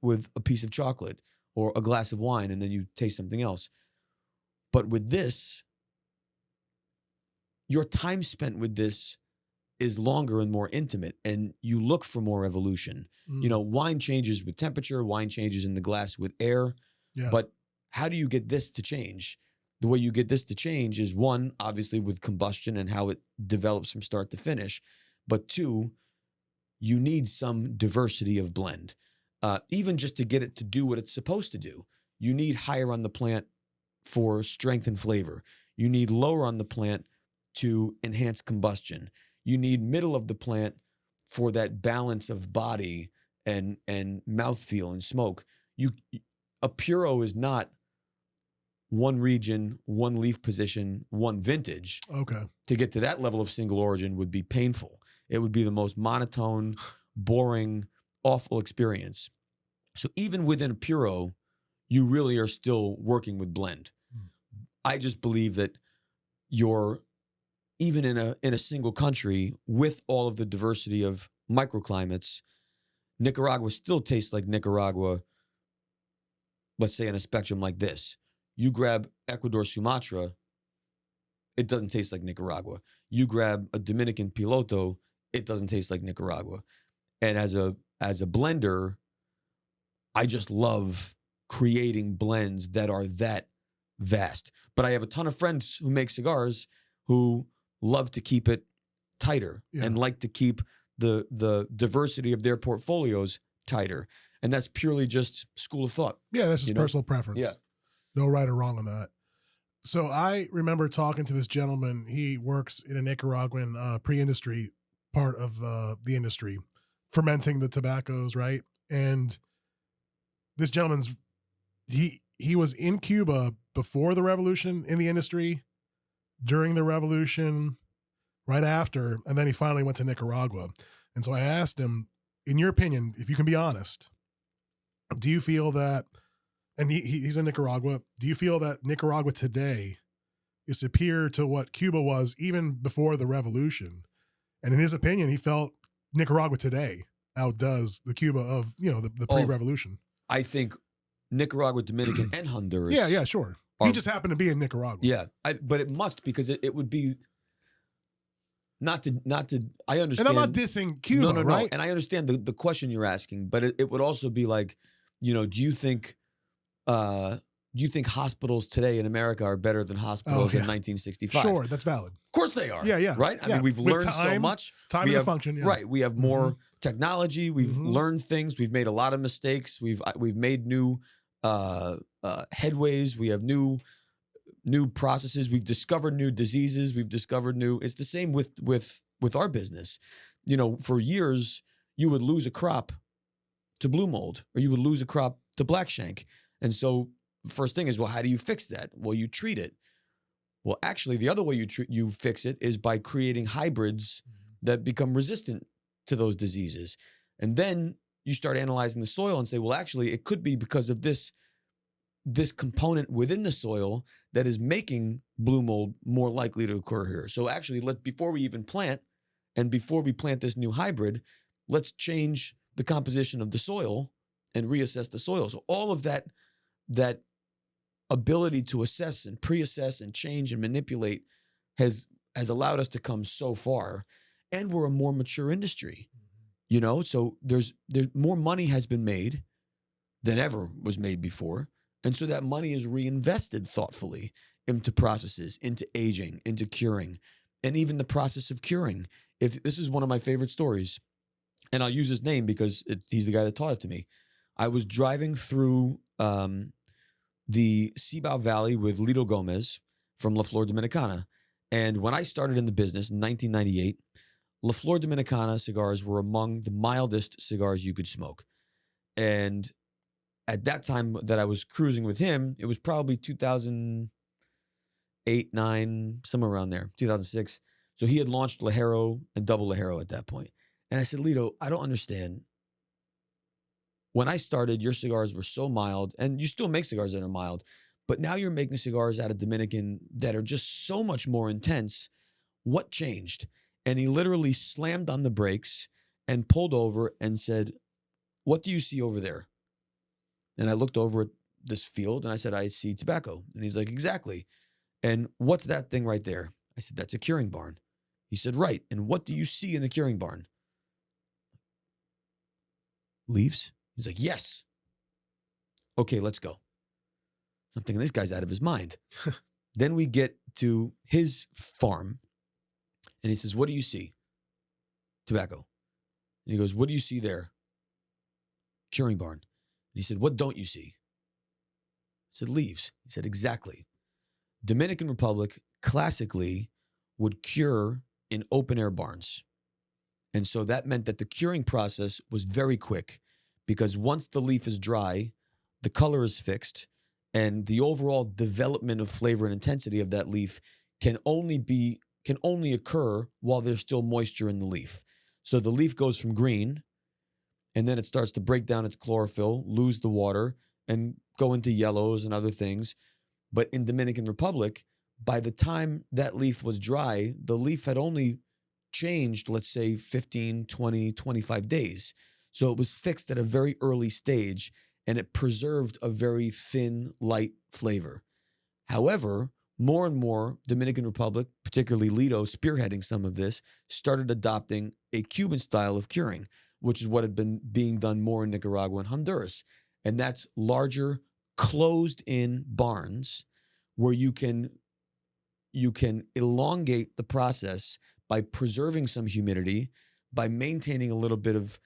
with a piece of chocolate or a glass of wine, and then you taste something else? But with this, your time spent with this is longer and more intimate, and you look for more evolution. You know, wine changes with temperature, wine changes in the glass with air. Yeah. But how do you get this to change? The way you get this to change is, one, obviously with combustion and how it develops from start to finish. But two, you need some diversity of blend. Even just to get it to do what it's supposed to do. You need higher on the plant for strength and flavor. You need lower on the plant to enhance combustion. You need middle of the plant for that balance of body and mouthfeel and smoke. A Puro is not one region, one leaf position, one vintage. Okay. To get to that level of single origin would be painful. It would be the most monotone, boring, awful experience. So even within a Puro, you really are still working with blend. I just believe that you're, even in a single country with all of the diversity of microclimates, Nicaragua still tastes like Nicaragua, let's say on a spectrum like this. You grab Ecuador, Sumatra, it doesn't taste like Nicaragua. You grab a Dominican Piloto, it doesn't taste like Nicaragua. And as a blender, I just love creating blends that are that vast. But I have a ton of friends who make cigars who love to keep it tighter and like to keep the diversity of their portfolios tighter. And that's purely just school of thought. Yeah, that's just personal preference. Yeah. No right or wrong on that. So I remember talking to this gentleman. He works in a Nicaraguan pre-industry part of the industry, fermenting the tobaccos, right? And this gentleman's, he was in Cuba before the revolution in the industry, during the revolution, right after, and then he finally went to Nicaragua. And so I asked him, in your opinion, if you can be honest, do you feel that, and he's in Nicaragua, do you feel that Nicaragua today is superior to what Cuba was even before the revolution? And in his opinion, he felt Nicaragua today outdoes the Cuba of, the pre-revolution. I think Nicaragua, Dominican, and Honduras. Yeah, sure. He just happened to be in Nicaragua. Yeah, but it must, because it would be not to. I understand. And I'm not dissing Cuba, no, right? And I understand the question you're asking, but it would also be like, do you think hospitals today in America are better than hospitals in 1965? Sure, that's valid. Of course they are. Yeah. Right? I mean, we've learned so much. Time is a function, yeah. Right. We have more technology. We've learned things. We've made a lot of mistakes. We've made new headways. We have new processes. We've discovered new diseases. We've discovered new. It's the same with our business. For years you would lose a crop to blue mold, or you would lose a crop to black shank. And so the first thing is, well, how do you fix that? Well, you treat it. Well, actually, the other way you fix it is by creating hybrids that become resistant to those diseases. And then you start analyzing the soil and say, well, actually, it could be because of this component within the soil that is making blue mold more likely to occur here. So actually, before we even plant, and before we plant this new hybrid, let's change the composition of the soil and reassess the soil. So all of that ability to assess and pre-assess and change and manipulate has allowed us to come so far. And we're a more mature industry, so there's more money has been made than ever was made before. And so that money is reinvested thoughtfully into processes, into aging, into curing, and even the process of curing. If this is one of my favorite stories, and I'll use his name because he's the guy that taught it to me. I was driving through the Cibao Valley with Lito Gomez from La Flor Dominicana. And when I started in the business in 1998, La Flor Dominicana cigars were among the mildest cigars you could smoke. And at that time that I was cruising with him, it was probably 2008, 9, somewhere around there, 2006. So he had launched Ligero and Double Ligero at that point. And I said, Lito, I don't understand. When I started, your cigars were so mild, and you still make cigars that are mild, but now you're making cigars out of Dominican that are just so much more intense. What changed? And he literally slammed on the brakes and pulled over and said, what do you see over there? And I looked over at this field and I said, I see tobacco. And he's like, exactly. And what's that thing right there? I said, that's a curing barn. He said, right. And what do you see in the curing barn? Leaves? He's like, yes. Okay, let's go. I'm thinking this guy's out of his mind. Then we get to his farm and he says, what do you see? Tobacco. And he goes, what do you see there? Curing barn. And he said, what don't you see? I said, leaves. He said, exactly. Dominican Republic classically would cure in open air barns. And so that meant that the curing process was very quick because once the leaf is dry, the color is fixed, and the overall development of flavor and intensity of that leaf can only occur while there's still moisture in the leaf. So the leaf goes from green, and then it starts to break down its chlorophyll, lose the water, and go into yellows and other things. But in Dominican Republic, by the time that leaf was dry, the leaf had only changed, let's say 15, 20, 25 days. So it was fixed at a very early stage, and it preserved a very thin, light flavor. However, more and more Dominican Republic, particularly Lido, spearheading some of this, started adopting a Cuban style of curing, which is what had been being done more in Nicaragua and Honduras. And that's larger, closed-in barns where you can elongate the process by preserving some humidity, by maintaining a little bit of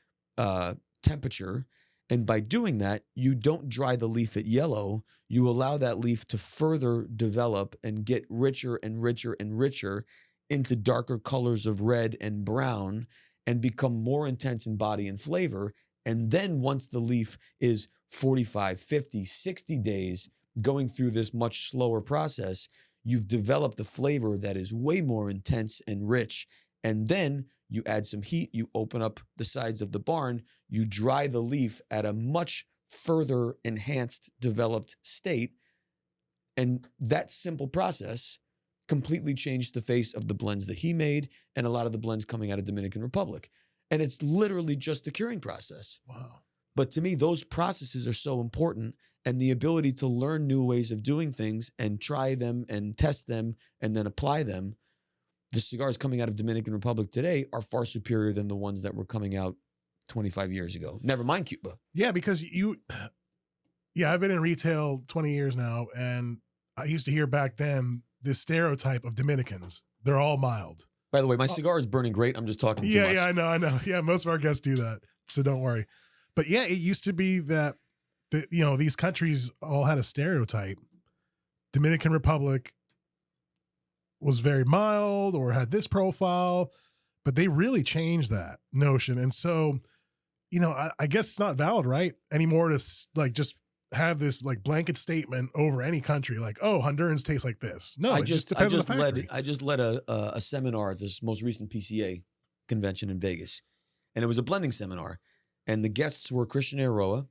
temperature. And by doing that, you don't dry the leaf at yellow. You allow that leaf to further develop and get richer and richer and richer into darker colors of red and brown and become more intense in body and flavor. And then once the leaf is 45, 50, 60 days going through this much slower process, you've developed a flavor that is way more intense and rich. And then you add some heat, you open up the sides of the barn, you dry the leaf at a much further enhanced, developed state. And that simple process completely changed the face of the blends that he made and a lot of the blends coming out of Dominican Republic. And it's literally just the curing process. Wow. But to me, those processes are so important, and the ability to learn new ways of doing things and try them and test them and then apply them. The cigars coming out of Dominican Republic today are far superior than the ones that were coming out 25 years ago. Never mind Cuba. Yeah, because I've been in retail 20 years now, and I used to hear back then this stereotype of Dominicans. They're all mild. By the way, my cigar is burning great. I'm just talking too much. Yeah, I know. Yeah, most of our guests do that, so don't worry. But yeah, it used to be that these countries all had a stereotype. Dominican Republic was very mild or had this profile, but they really changed that notion. And so, I guess it's not valid, right, anymore to just have this blanket statement over any country, like, oh, Hondurans taste like this. No, it just depends on the factory. I just led a seminar at this most recent PCA convention in Vegas, and it was a blending seminar, and the guests were Christian Eiroa,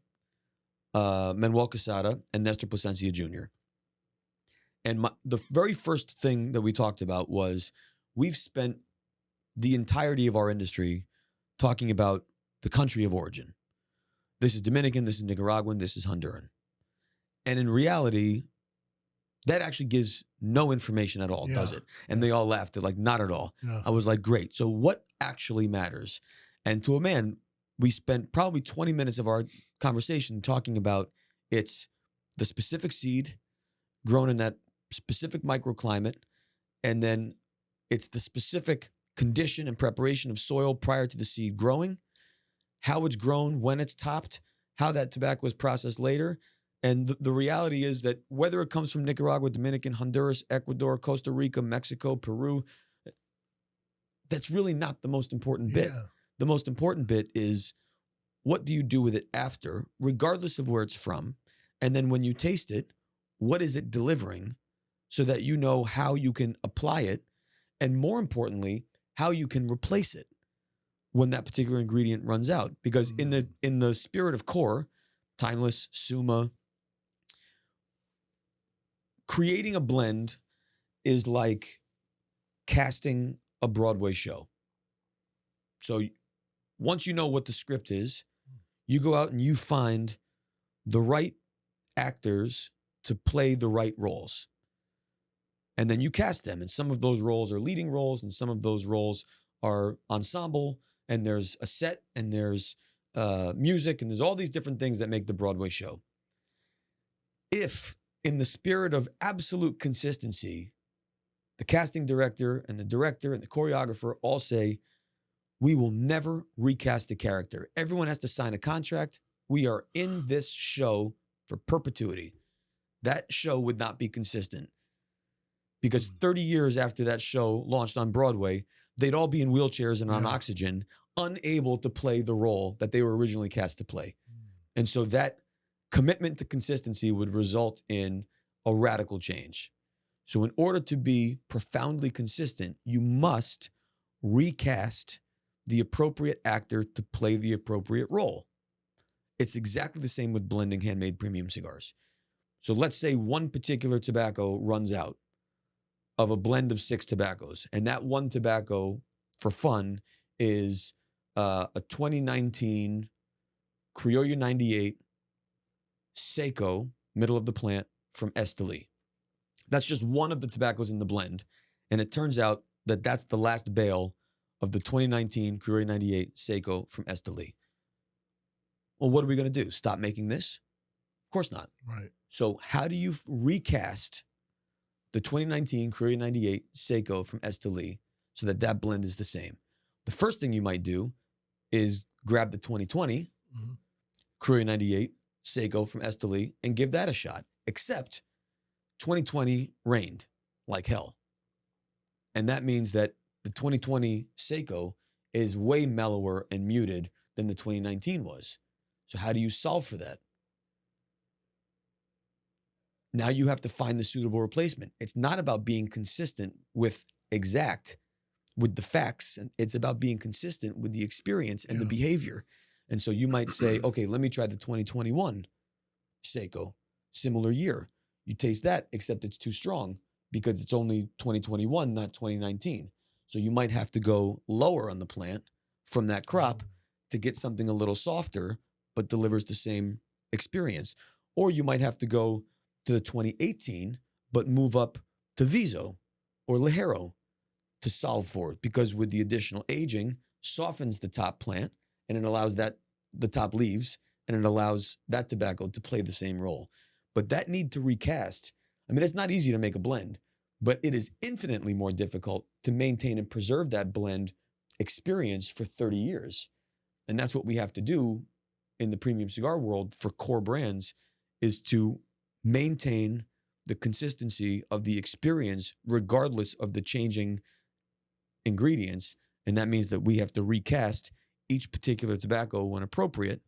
Manuel Quesada, and Nestor Plasencia Jr. And the very first thing that we talked about was we've spent the entirety of our industry talking about the country of origin. This is Dominican, this is Nicaraguan, this is Honduran. And in reality, that actually gives no information at all, does it? And they all laughed. They're like, not at all. Yeah. I was like, great. So what actually matters? And to a man, we spent probably 20 minutes of our conversation talking about it's the specific seed grown in that specific microclimate, and then it's the specific condition and preparation of soil prior to the seed growing, how it's grown, when it's topped, how that tobacco is processed later. And the reality is that whether it comes from Nicaragua, Dominican, Honduras, Ecuador, Costa Rica, Mexico, Peru, that's really not the most important bit. Yeah. The most important bit is what do you do with it after, regardless of where it's from? And then when you taste it, what is it delivering so that you know how you can apply it, and more importantly, how you can replace it. when that particular ingredient runs out. Because in the spirit of core, timeless, Suma, creating a blend is like casting a Broadway show. So once you know what the script is, you go out and you find the right actors to play the right roles. And then you cast them. And some of those roles are leading roles, and some of those roles are ensemble, and there's a set, and there's music, and there's all these different things that make the Broadway show. If, in the spirit of absolute consistency, the casting director and the choreographer all say, we will never recast a character. Everyone has to sign a contract. We are in this show for perpetuity. That show would not be consistent. Because 30 years after that show launched on Broadway, they'd all be in wheelchairs and on oxygen, unable to play the role that they were originally cast to play. And so that commitment to consistency would result in a radical change. So in order to be profoundly consistent, you must recast the appropriate actor to play the appropriate role. It's exactly the same with blending handmade premium cigars. So let's say one particular tobacco runs out of a blend of 6 tobaccos, and that one tobacco, for fun, is a 2019 Criollo 98 Seco, middle of the plant, from Esteli. That's just one of the tobaccos in the blend, and it turns out that that's the last bale of the 2019 Criollo 98 Seco from Esteli. Well, what are we going to do? Stop making this? Of course not. Right. So how do you recast the 2019 Criollo 98 Seco from Esteli so that that blend is the same? The first thing you might do is grab the 2020 Criollo 98 Seco from Esteli and give that a shot. Except 2020 rained like hell. And that means that the 2020 Seco is way mellower and muted than the 2019 was. So how do you solve for that? Now you have to find the suitable replacement. It's not about being consistent with the facts. It's about being consistent with the experience and the behavior. And so you might say, okay, let me try the 2021 Seco, similar year. You taste that, except it's too strong because it's only 2021, not 2019. So you might have to go lower on the plant from that crop to get something a little softer, but delivers the same experience. Or you might have to go to the 2018, but move up to Viso or Ligero to solve for it, because with the additional aging, softens the top plant, and it allows the top leaves, and it allows that tobacco to play the same role. But that need to recast, I mean, it's not easy to make a blend, but it is infinitely more difficult to maintain and preserve that blend experience for 30 years. And that's what we have to do in the premium cigar world for core brands, is to maintain the consistency of the experience regardless of the changing ingredients. And that means that we have to recast each particular tobacco when appropriate.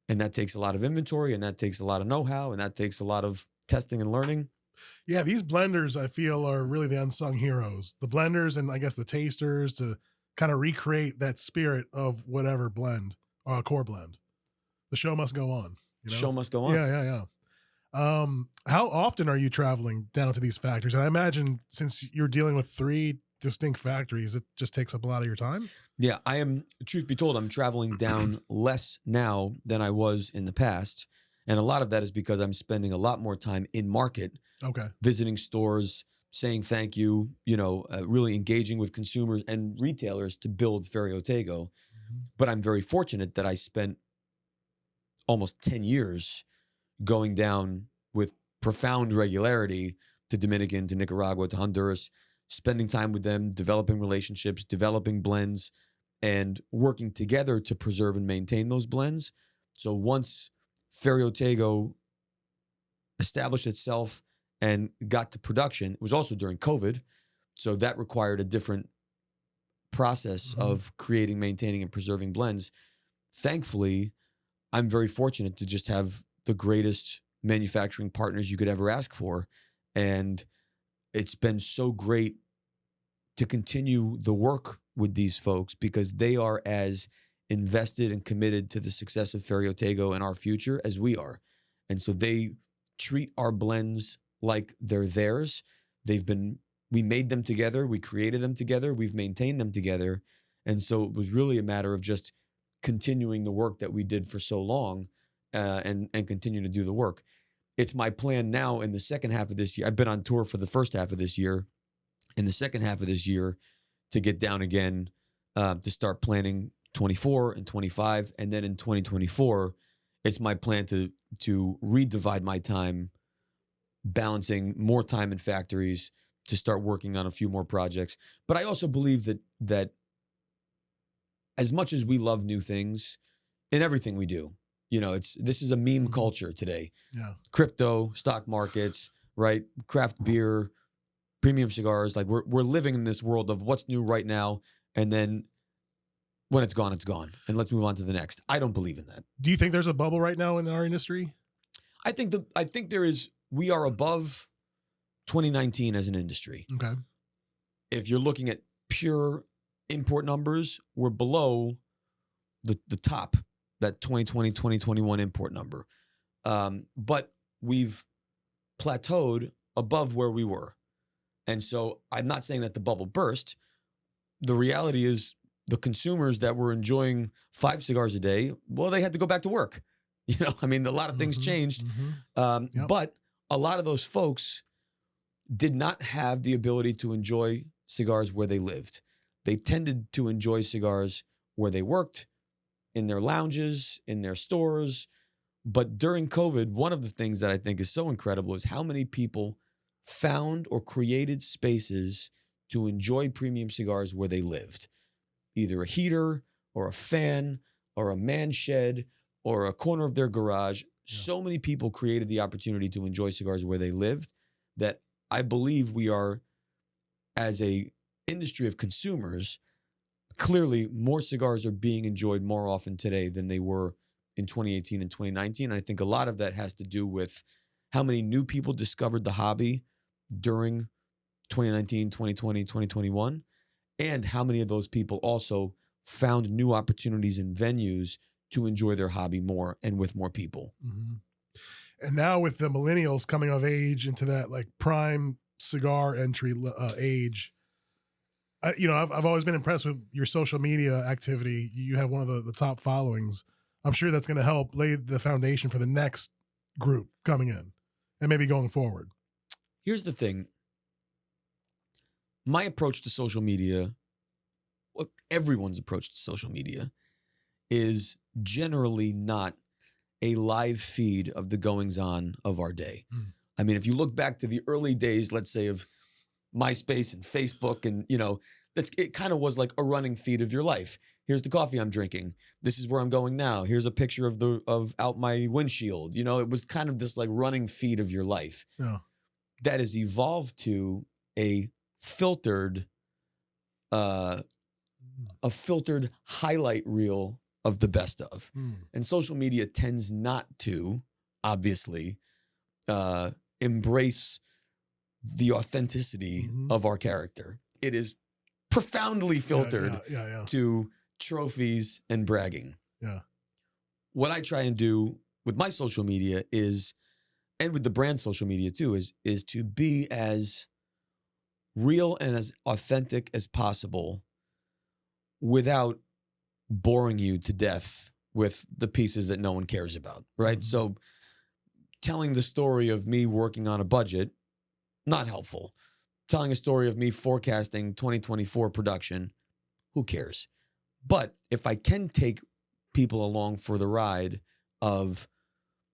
And that takes a lot of inventory, and that takes a lot of know-how, and that takes a lot of testing and learning. Yeah, these blenders, I feel, are really the unsung heroes. The blenders and I guess the tasters, to kind of recreate that spirit of whatever blend, or a core blend. The show must go on. You know? Show must go on. Yeah. How often are you traveling down to these factories? And I imagine since you're dealing with 3 distinct factories, it just takes up a lot of your time. Yeah, I am, truth be told, I'm traveling down less now than I was in the past. And a lot of that is because I'm spending a lot more time in market, visiting stores, saying thank you, really engaging with consumers and retailers to build Ferio Tego. But I'm very fortunate that I spent almost 10 years going down with profound regularity to Dominican, to Nicaragua, to Honduras, spending time with them, developing relationships, developing blends, and working together to preserve and maintain those blends. So once Ferio Tego established itself and got to production, it was also during COVID, so that required a different process of creating, maintaining, and preserving blends. Thankfully, I'm very fortunate to just have the greatest manufacturing partners you could ever ask for. And it's been so great to continue the work with these folks because they are as invested and committed to the success of Ferio Tego and our future as we are. And so they treat our blends like they're theirs. We made them together. We created them together. We've maintained them together. And so it was really a matter of just continuing the work that we did for so long and continue to do the work. It's my plan now in the second half of this year. I've been on tour for the first half of this year. In the second half of this year to get down again, to start planning 24 and 25. And then in 2024, it's my plan to redivide my time, balancing more time in factories to start working on a few more projects. But I also believe that as much as we love new things in everything we do, this is a meme culture today. Yeah. Crypto, stock markets, right? Craft beer, premium cigars. Like we're living in this world of what's new right now. And then when it's gone, and let's move on to the next. I don't believe in that. Do you think there's a bubble right now in our industry? I think there is. We are above 2019 as an industry. Okay. If you're looking at pure import numbers, we're below the top, that 2020, 2021 import number. But we've plateaued above where we were. And so I'm not saying that the bubble burst. The reality is the consumers that were enjoying 5 cigars a day, well, they had to go back to work. A lot of things changed. Yep. But a lot of those folks did not have the ability to enjoy cigars where they lived. They tended to enjoy cigars where they worked, in their lounges, in their stores. But during COVID, one of the things that I think is so incredible is how many people found or created spaces to enjoy premium cigars where they lived. Either a heater or a fan or a man shed or a corner of their garage. Yeah. So many people created the opportunity to enjoy cigars where they lived that I believe we are, as a industry of consumers, clearly more cigars are being enjoyed more often today than they were in 2018 and 2019. And I think a lot of that has to do with how many new people discovered the hobby during 2019, 2020, 2021, and how many of those people also found new opportunities in venues to enjoy their hobby more and with more people. Mm-hmm. And now with the millennials coming of age into that like prime cigar entry age, I've always been impressed with your social media activity. You have one of the top followings. I'm sure that's going to help lay the foundation for the next group coming in and maybe going forward. Here's the thing. My approach to social media, everyone's approach to social media, is generally not a live feed of the goings-on of our day. If you look back to the early days, let's say, of MySpace and Facebook, and it kind of was like a running feed of your life. Here's the coffee I'm drinking. This is where I'm going now. Here's a picture of out my windshield. It was kind of this like running feed of your life. Yeah. That has evolved to a filtered highlight reel of the best of. And social media tends not to, obviously, embrace the authenticity of our character. It is profoundly filtered to trophies and bragging. Yeah. What I try and do with my social media is, and with the brand social media too, is to be as real and as authentic as possible without boring you to death with the pieces that no one cares about, right? So telling the story of me working on a budget, not helpful. Telling a story of me forecasting 2024 production, who cares? But if I can take people along for the ride of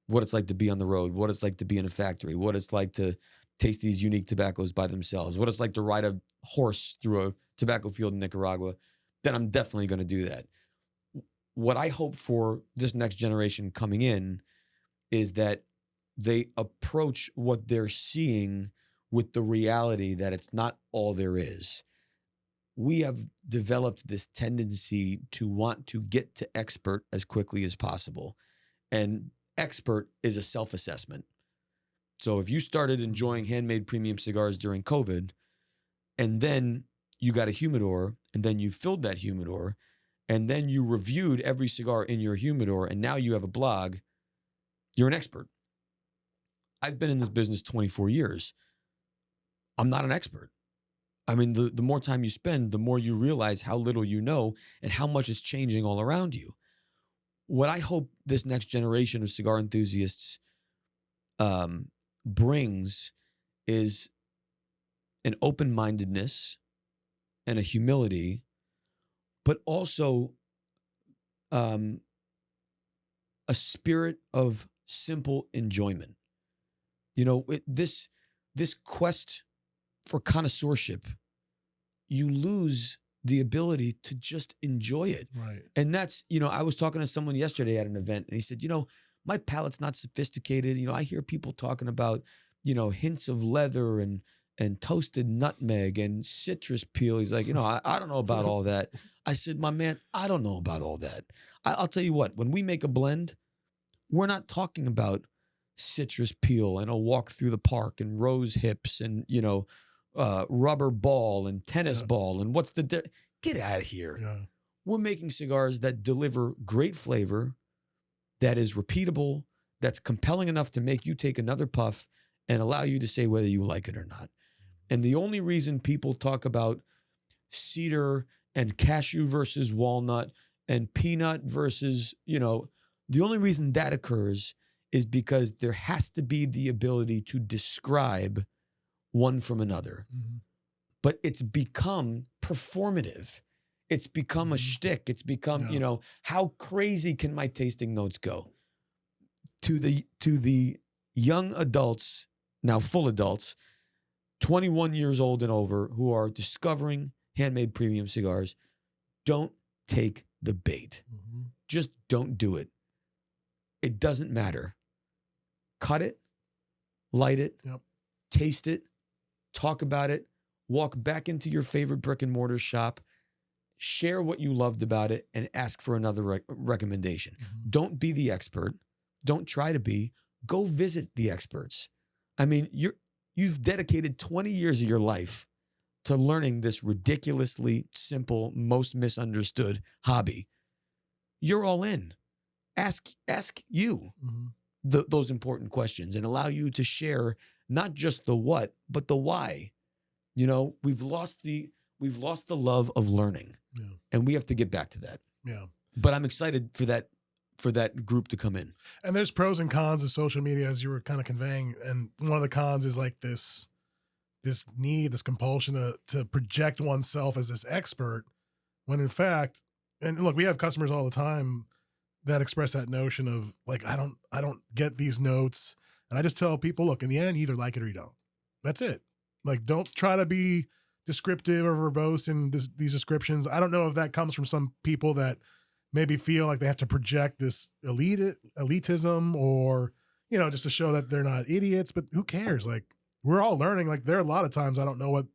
what it's like to be on the road, what it's like to be in a factory, what it's like to taste these unique tobaccos by themselves, what it's like to ride a horse through a tobacco field in Nicaragua, then I'm definitely going to do that. What I hope for this next generation coming in is that they approach what they're seeing with the reality that it's not all there is. We have developed this tendency to want to get to expert as quickly as possible. And expert is a self-assessment. So if you started enjoying handmade premium cigars during COVID, and then you got a humidor, and then you filled that humidor, and then you reviewed every cigar in your humidor, and now you have a blog, you're an expert. I've been in this business 24 years. I'm not an expert. I mean, the more time you spend, the more you realize how little you know and how much is changing all around you. What I hope this next generation of cigar enthusiasts brings is an open-mindedness and a humility, but also a spirit of simple enjoyment. You know, this quest for connoisseurship, you lose the ability to just enjoy it. Right. And that's, you know, I was talking to someone yesterday at an event, and he said, you know, my palate's not sophisticated. You know, I hear people talking about, you know, hints of leather and toasted nutmeg and citrus peel. He's like, you know, I don't know about all that. I said, my man, I don't know about all that. I'll tell you what, when we make a blend, we're not talking about citrus peel and a walk through the park and rose hips and, you know, rubber ball and tennis ball and what's the get out of here. Yeah. We're making cigars that deliver great flavor, that is repeatable, that's compelling enough to make you take another puff and allow you to say whether you like it or not. And the only reason people talk about cedar and cashew versus walnut and peanut versus, you know, the only reason that occurs is because there has to be the ability to describe one from another. Mm-hmm. But it's become performative. It's become a shtick. It's become, you know, how crazy can my tasting notes go? To the young adults, now full adults, 21 years old and over, who are discovering handmade premium cigars, don't take the bait. Mm-hmm. Just don't do it. It doesn't matter. Cut it, light it, taste it, talk about it, walk back into your favorite brick and mortar shop, share what you loved about it, and ask for another recommendation. Mm-hmm. Don't be the expert. Don't try to be. Go visit the experts. I mean, you've dedicated 20 years of your life to learning this ridiculously simple, most misunderstood hobby. You're all in. Ask you those important questions and allow you to share not just the what, but the why. You know, we've lost the love of learning, and we have to get back to that. Yeah. But I'm excited for that group to come in. And there's pros and cons of social media, as you were kind of conveying. And one of the cons is like this need, this compulsion to project oneself as this expert, when in fact, and look, we have customers all the time that express that notion of like, I don't get these notes. And I just tell people, look, in the end, you either like it or you don't. That's it. Like, don't try to be descriptive or verbose in these descriptions. I don't know if that comes from some people that maybe feel like they have to project this elitism, or, you know, just to show that they're not idiots, but who cares? Like, we're all learning. Like, there are a lot of times I don't know what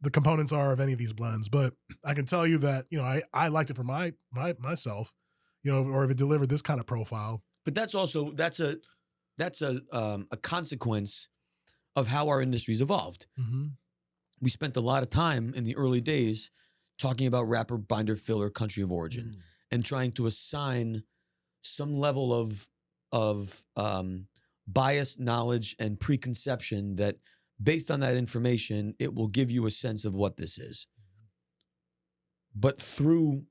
the components are of any of these blends, but I can tell you that, you know, I liked it for myself, you know, or if it delivered this kind of profile. But that's a consequence of how our industry's evolved. Mm-hmm. We spent a lot of time in the early days talking about wrapper, binder, filler, country of origin, and trying to assign some level of bias, knowledge, and preconception that, based on that information, it will give you a sense of what this is. But through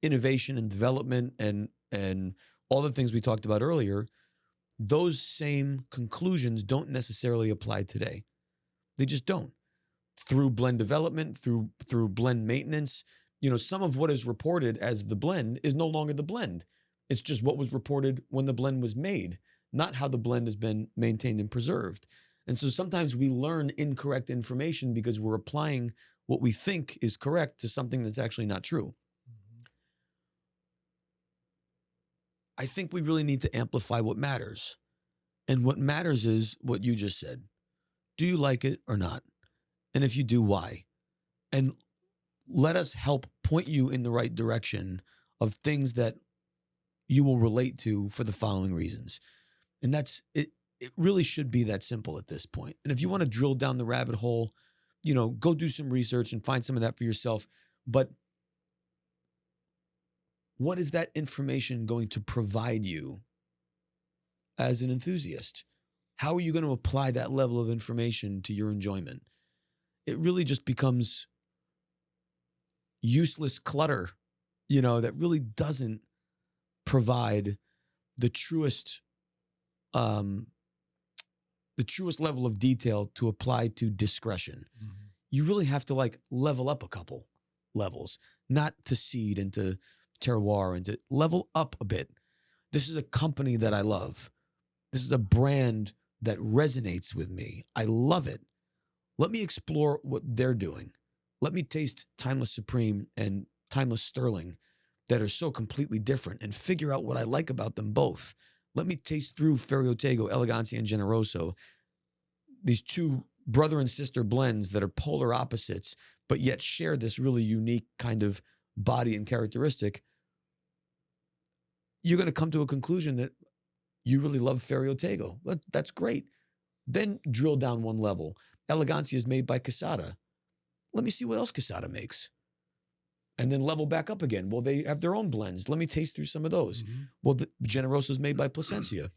innovation and development and all the things we talked about earlier, those same conclusions don't necessarily apply today. They just don't. Through blend development, through blend maintenance, you know, some of what is reported as the blend is no longer the blend. It's just what was reported when the blend was made, not how the blend has been maintained and preserved. And so sometimes we learn incorrect information because we're applying what we think is correct to something that's actually not true. I think we really need to amplify what matters. And what matters is what you just said. Do you like it or not? And if you do, why? And let us help point you in the right direction of things that you will relate to for the following reasons. And that's it. It really should be that simple at this point. And if you want to drill down the rabbit hole, go do some research and find some of that for yourself. But what is that information going to provide you as an enthusiast? How are you going to apply that level of information to your enjoyment? It really just becomes useless clutter, that really doesn't provide the truest level of detail to apply to discretion. Mm-hmm. You really have to level up a couple levels, not to seed and to terroir and to level up a bit. This is a company that I love. This is a brand that resonates with me. I love it. Let me explore what they're doing. Let me taste Timeless Supreme and Timeless Sterling that are so completely different and figure out what I like about them both. Let me taste through Ferio Tego, Elegancia, and Generoso, these two brother and sister blends that are polar opposites, but yet share this really unique kind of body and characteristic. You're going to come to a conclusion that you really love Ferio Tego. That's great. Then drill down one level. Elegancia is made by Quesada. Let me see what else Quesada makes. And then level back up again. Well, they have their own blends. Let me taste through some of those. Mm-hmm. Well, the Generoso is made by Plasencia.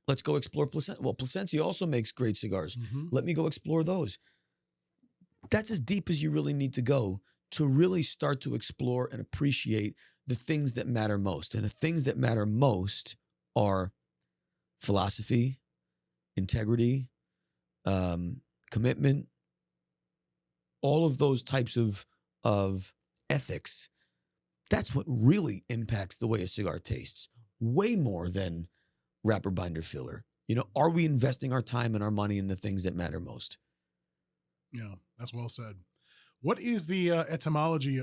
Let's go explore Plasencia. Well, Plasencia also makes great cigars. Mm-hmm. Let me go explore those. That's as deep as you really need to go to really start to explore and appreciate the things that matter most. And the things that matter most are philosophy, integrity, commitment, all of those types of ethics. That's what really impacts the way a cigar tastes, way more than wrapper, binder, filler. Are we investing our time and our money in the things that matter most? Yeah, that's well said. What is the etymology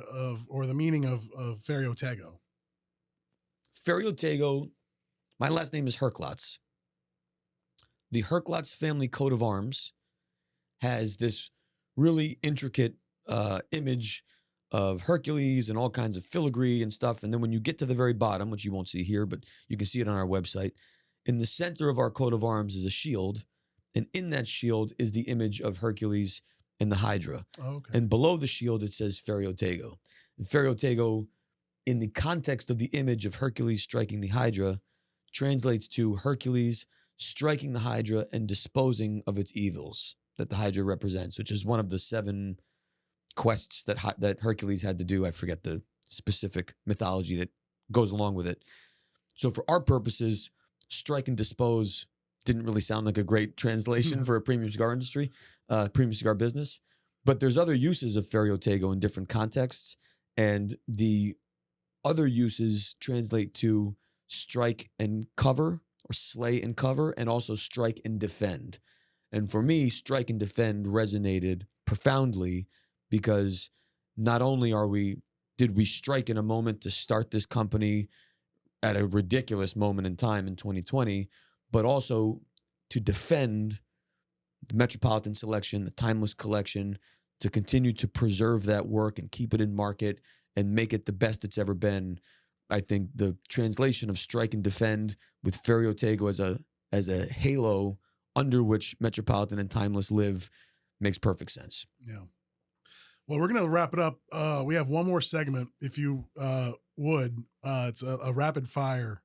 or the meaning of Ferio Tego? Ferio Tego, my last name is Herklots. The Herklots family coat of arms has this really intricate image of Hercules and all kinds of filigree and stuff. And then when you get to the very bottom, which you won't see here, but you can see it on our website, in the center of our coat of arms is a shield. And in that shield is the image of Hercules and the Hydra. Oh, okay. And below the shield, it says Ferio Tego. And Ferio Tego, in the context of the image of Hercules striking the Hydra, translates to Hercules striking the Hydra and disposing of its evils that the Hydra represents, which is one of the 7 quests that Hercules had to do. I forget the specific mythology that goes along with it. So for our purposes, strike and dispose didn't really sound like a great translation for a premium cigar industry, premium cigar business. But there's other uses of Ferio Tego in different contexts, and the other uses translate to strike and cover, or slay and cover, and also strike and defend. And for me, strike and defend resonated profoundly because not only did we strike in a moment to start this company at a ridiculous moment in time in 2020, but also to defend the Metropolitan Selection, the Timeless Collection, to continue to preserve that work and keep it in market and make it the best it's ever been. I think the translation of strike and defend with Ferio Tego as a halo under which Metropolitan and Timeless live makes perfect sense. Yeah. Well, we're going to wrap it up. We have one more segment, if you would. It's a rapid fire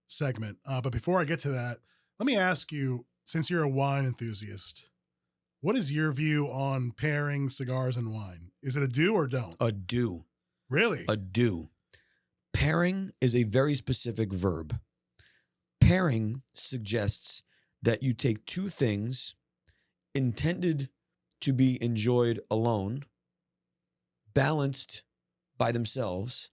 segment. But before I get to that, let me ask you, since you're a wine enthusiast, what is your view on pairing cigars and wine? Is it a do or don't? A do. Really? A do. Pairing is a very specific verb. Pairing suggests that you take two things intended to be enjoyed alone, balanced by themselves,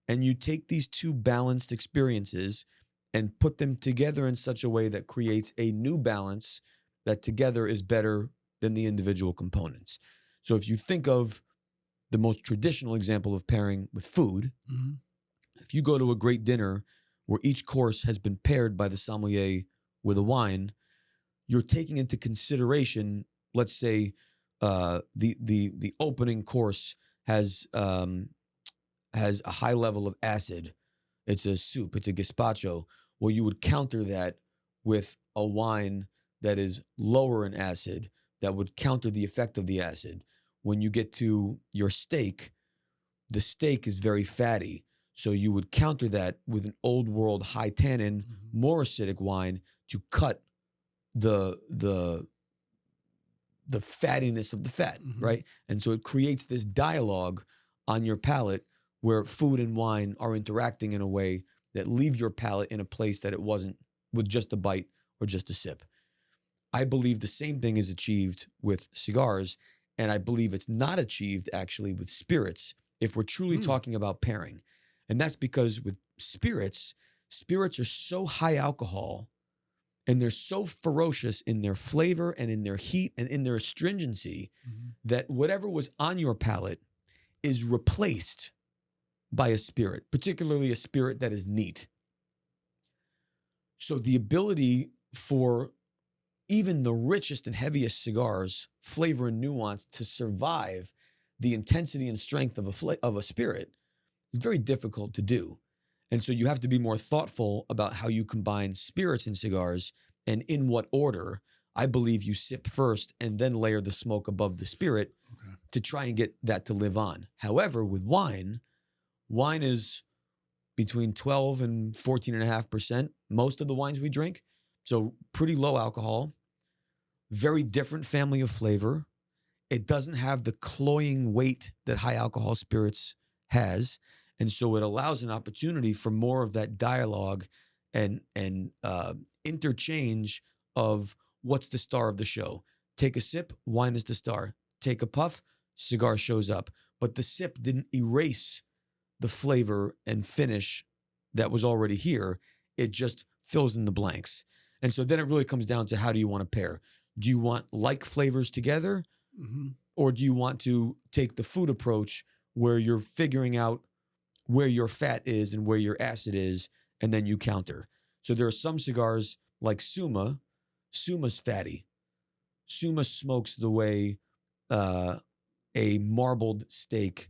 and you take these two balanced experiences and put them together in such a way that creates a new balance that together is better than the individual components. So if you think of the most traditional example of pairing with food, Mm-hmm. if you go to a great dinner where each course has been paired by the sommelier with a wine, you're taking into consideration, let's say, the opening course has a high level of acid. It's a soup. It's a gazpacho. Well, you would counter that with a wine that is lower in acid, that would counter the effect of the acid. When you get to your steak, the steak is very fatty. So you would counter that with an old world high tannin, more acidic wine to cut the fattiness of the fat, right? And so it creates this dialogue on your palate where food and wine are interacting in a way that leave your palate in a place that it wasn't with just a bite or just a sip. I believe the same thing is achieved with cigars, and I believe it's not achieved actually with spirits if we're truly talking about pairing. And that's because with spirits are so high alcohol and they're so ferocious in their flavor and in their heat and in their astringency that whatever was on your palate is replaced by a spirit, particularly a spirit that is neat. So the ability for even the richest and heaviest cigars, flavor and nuance, to survive the intensity and strength of a spirit is very difficult to do. And so you have to be more thoughtful about how you combine spirits in cigars and in what order. I believe you sip first and then layer the smoke above the spirit to try and get that to live on. However, with wine is between 12 and 14.5%, most of the wines we drink. So pretty low alcohol, very different family of flavor. It doesn't have the cloying weight that high alcohol spirits has. And so it allows an opportunity for more of that dialogue and interchange of what's the star of the show. Take a sip, wine is the star. Take a puff, cigar shows up. But the sip didn't erase the flavor and finish that was already here. It just fills in the blanks. And so then it really comes down to how do you want to pair? Do you want like flavors together? Or do you want to take the food approach where you're figuring out where your fat is and where your acid is, and then you counter? So there are some cigars like Suma. Suma's fatty. Suma smokes the way a marbled steak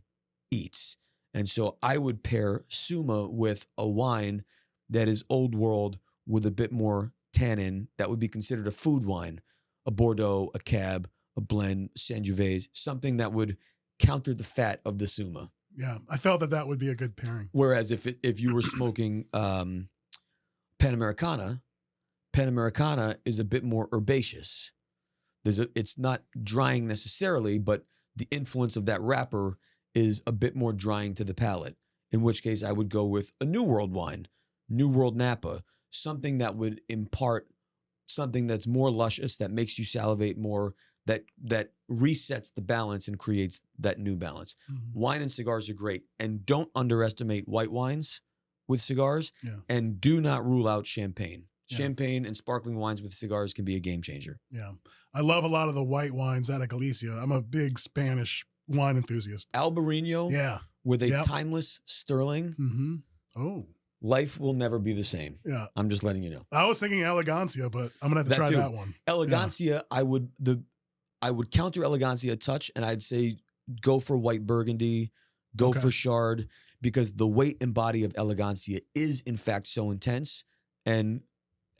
eats. And so I would pair Suma with a wine that is old world with a bit more tannin that would be considered a food wine, a Bordeaux, a Cab, a blend, Sangiovese, something that would counter the fat of the Suma. Yeah, I felt that would be a good pairing. Whereas if you were smoking Panamericana is a bit more herbaceous. It's not drying necessarily, but the influence of that wrapper is a bit more drying to the palate, in which case I would go with a New World wine, New World Napa, something that would impart something that's more luscious, that makes you salivate more, that resets the balance and creates that new balance. Wine and cigars are great. And don't underestimate white wines with cigars, and do not rule out champagne. Champagne and sparkling wines with cigars can be a game changer. Yeah. I love a lot of the white wines out of Galicia. I'm a big Spanish wine enthusiast. Albarino with a timeless Sterling. Oh. Life will never be the same. Yeah. I'm just letting you know. I was thinking Elegancia, but I'm going to have to try that one. Elegancia, I would counter Elegancia a touch, and I'd say go for white Burgundy, go for Chard, because the weight and body of Elegancia is in fact so intense, and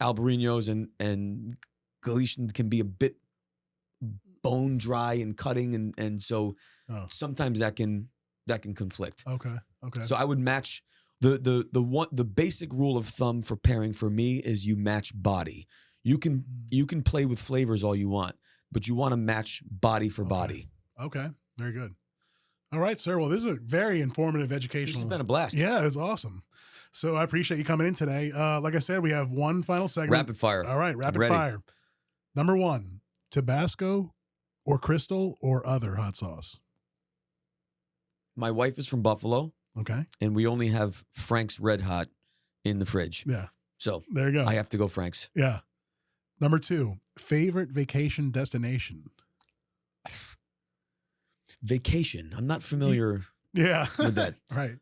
Albarinos and Galician can be a bit bone dry and cutting, and so sometimes that can conflict. Okay. So I would match the basic rule of thumb for pairing for me is you match body. You can play with flavors all you want, but you want to match body for body. Okay, very good. All right, sir. Well, this is a very informative, educational. This has been a blast. Yeah, it's awesome. So I appreciate you coming in today. Like I said, we have one final segment. Rapid fire. All right, rapid fire. Number 1, Tabasco or Crystal or other hot sauce? My wife is from Buffalo. Okay. And we only have Frank's Red Hot in the fridge. Yeah. So there you go. I have to go Frank's. Yeah. Number 2, favorite vacation destination? Vacation. I'm not familiar with that. Right.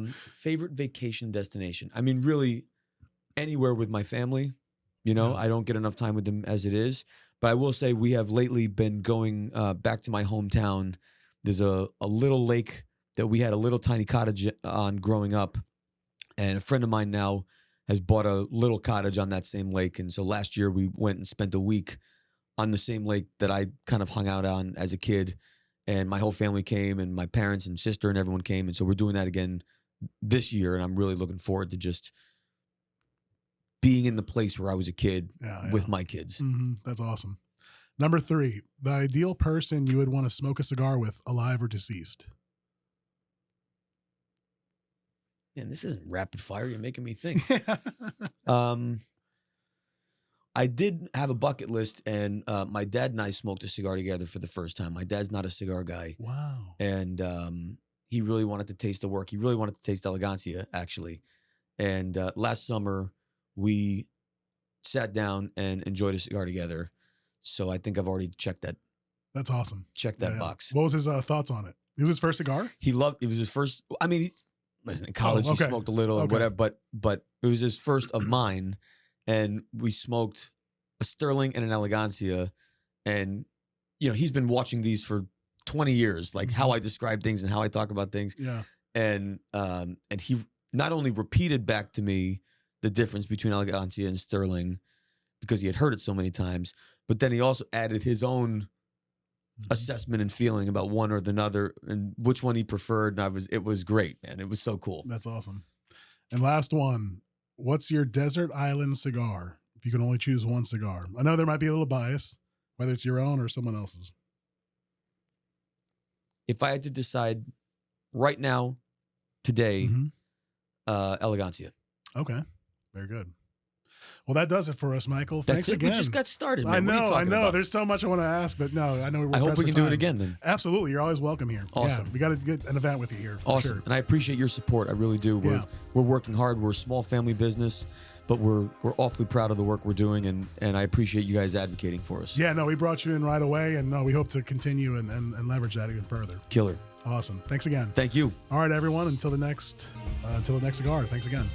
Favorite vacation destination. I mean, really anywhere with my family. You know, I don't get enough time with them as it is. But I will say we have lately been going back to my hometown. There's a little lake that we had a little tiny cottage on growing up. And a friend of mine now has bought a little cottage on that same lake. And so last year we went and spent a week on the same lake that I kind of hung out on as a kid, and my whole family came, and my parents and sister and everyone came, and so we're doing that again this year, and I'm really looking forward to just being in the place where I was a kid with my kids. That's awesome. Number 3, the ideal person you would want to smoke a cigar with, alive or deceased. Man, this isn't rapid fire. You're making me think. I did have a bucket list, and my dad and I smoked a cigar together for the first time. My dad's not a cigar guy. Wow. And he really wanted to taste the work. He really wanted to taste Elegancia, actually. And last summer, we sat down and enjoyed a cigar together. So I think I've already checked that. That's awesome. Checked that box. What was his thoughts on it? It was his first cigar? It was his first. I mean, listen, in college he smoked a little and whatever, but it was his first of mine. And we smoked a Sterling and an Elegancia. And, you know, he's been watching these for 20 years, like how I describe things and how I talk about things. Yeah. And he not only repeated back to me the difference between Elegancia and Sterling because he had heard it so many times, but then he also added his own assessment and feeling about one or the other and which one he preferred. And it was great, man. It was so cool. That's awesome. And last one, what's your desert island cigar? If you can only choose one cigar. I know there might be a little bias, whether it's your own or someone else's. If I had to decide right now, today, Elegancia. Okay. Very good. Well, that does it for us, Michael. Thanks again. We just got started, man. I know. There's so much I want to ask, but no, I know. I hope we can do it again then. Absolutely. You're always welcome here. Awesome. Yeah, we got to get an event with you here. Awesome. Sure. And I appreciate your support. I really do. We're working hard. We're a small family business, but we're awfully proud of the work we're doing, and I appreciate you guys advocating for us. Yeah, no, we brought you in right away, and no, we hope to continue and leverage that even further. Killer. Awesome. Thanks again. Thank you. All right, everyone. Until the next cigar. Thanks again.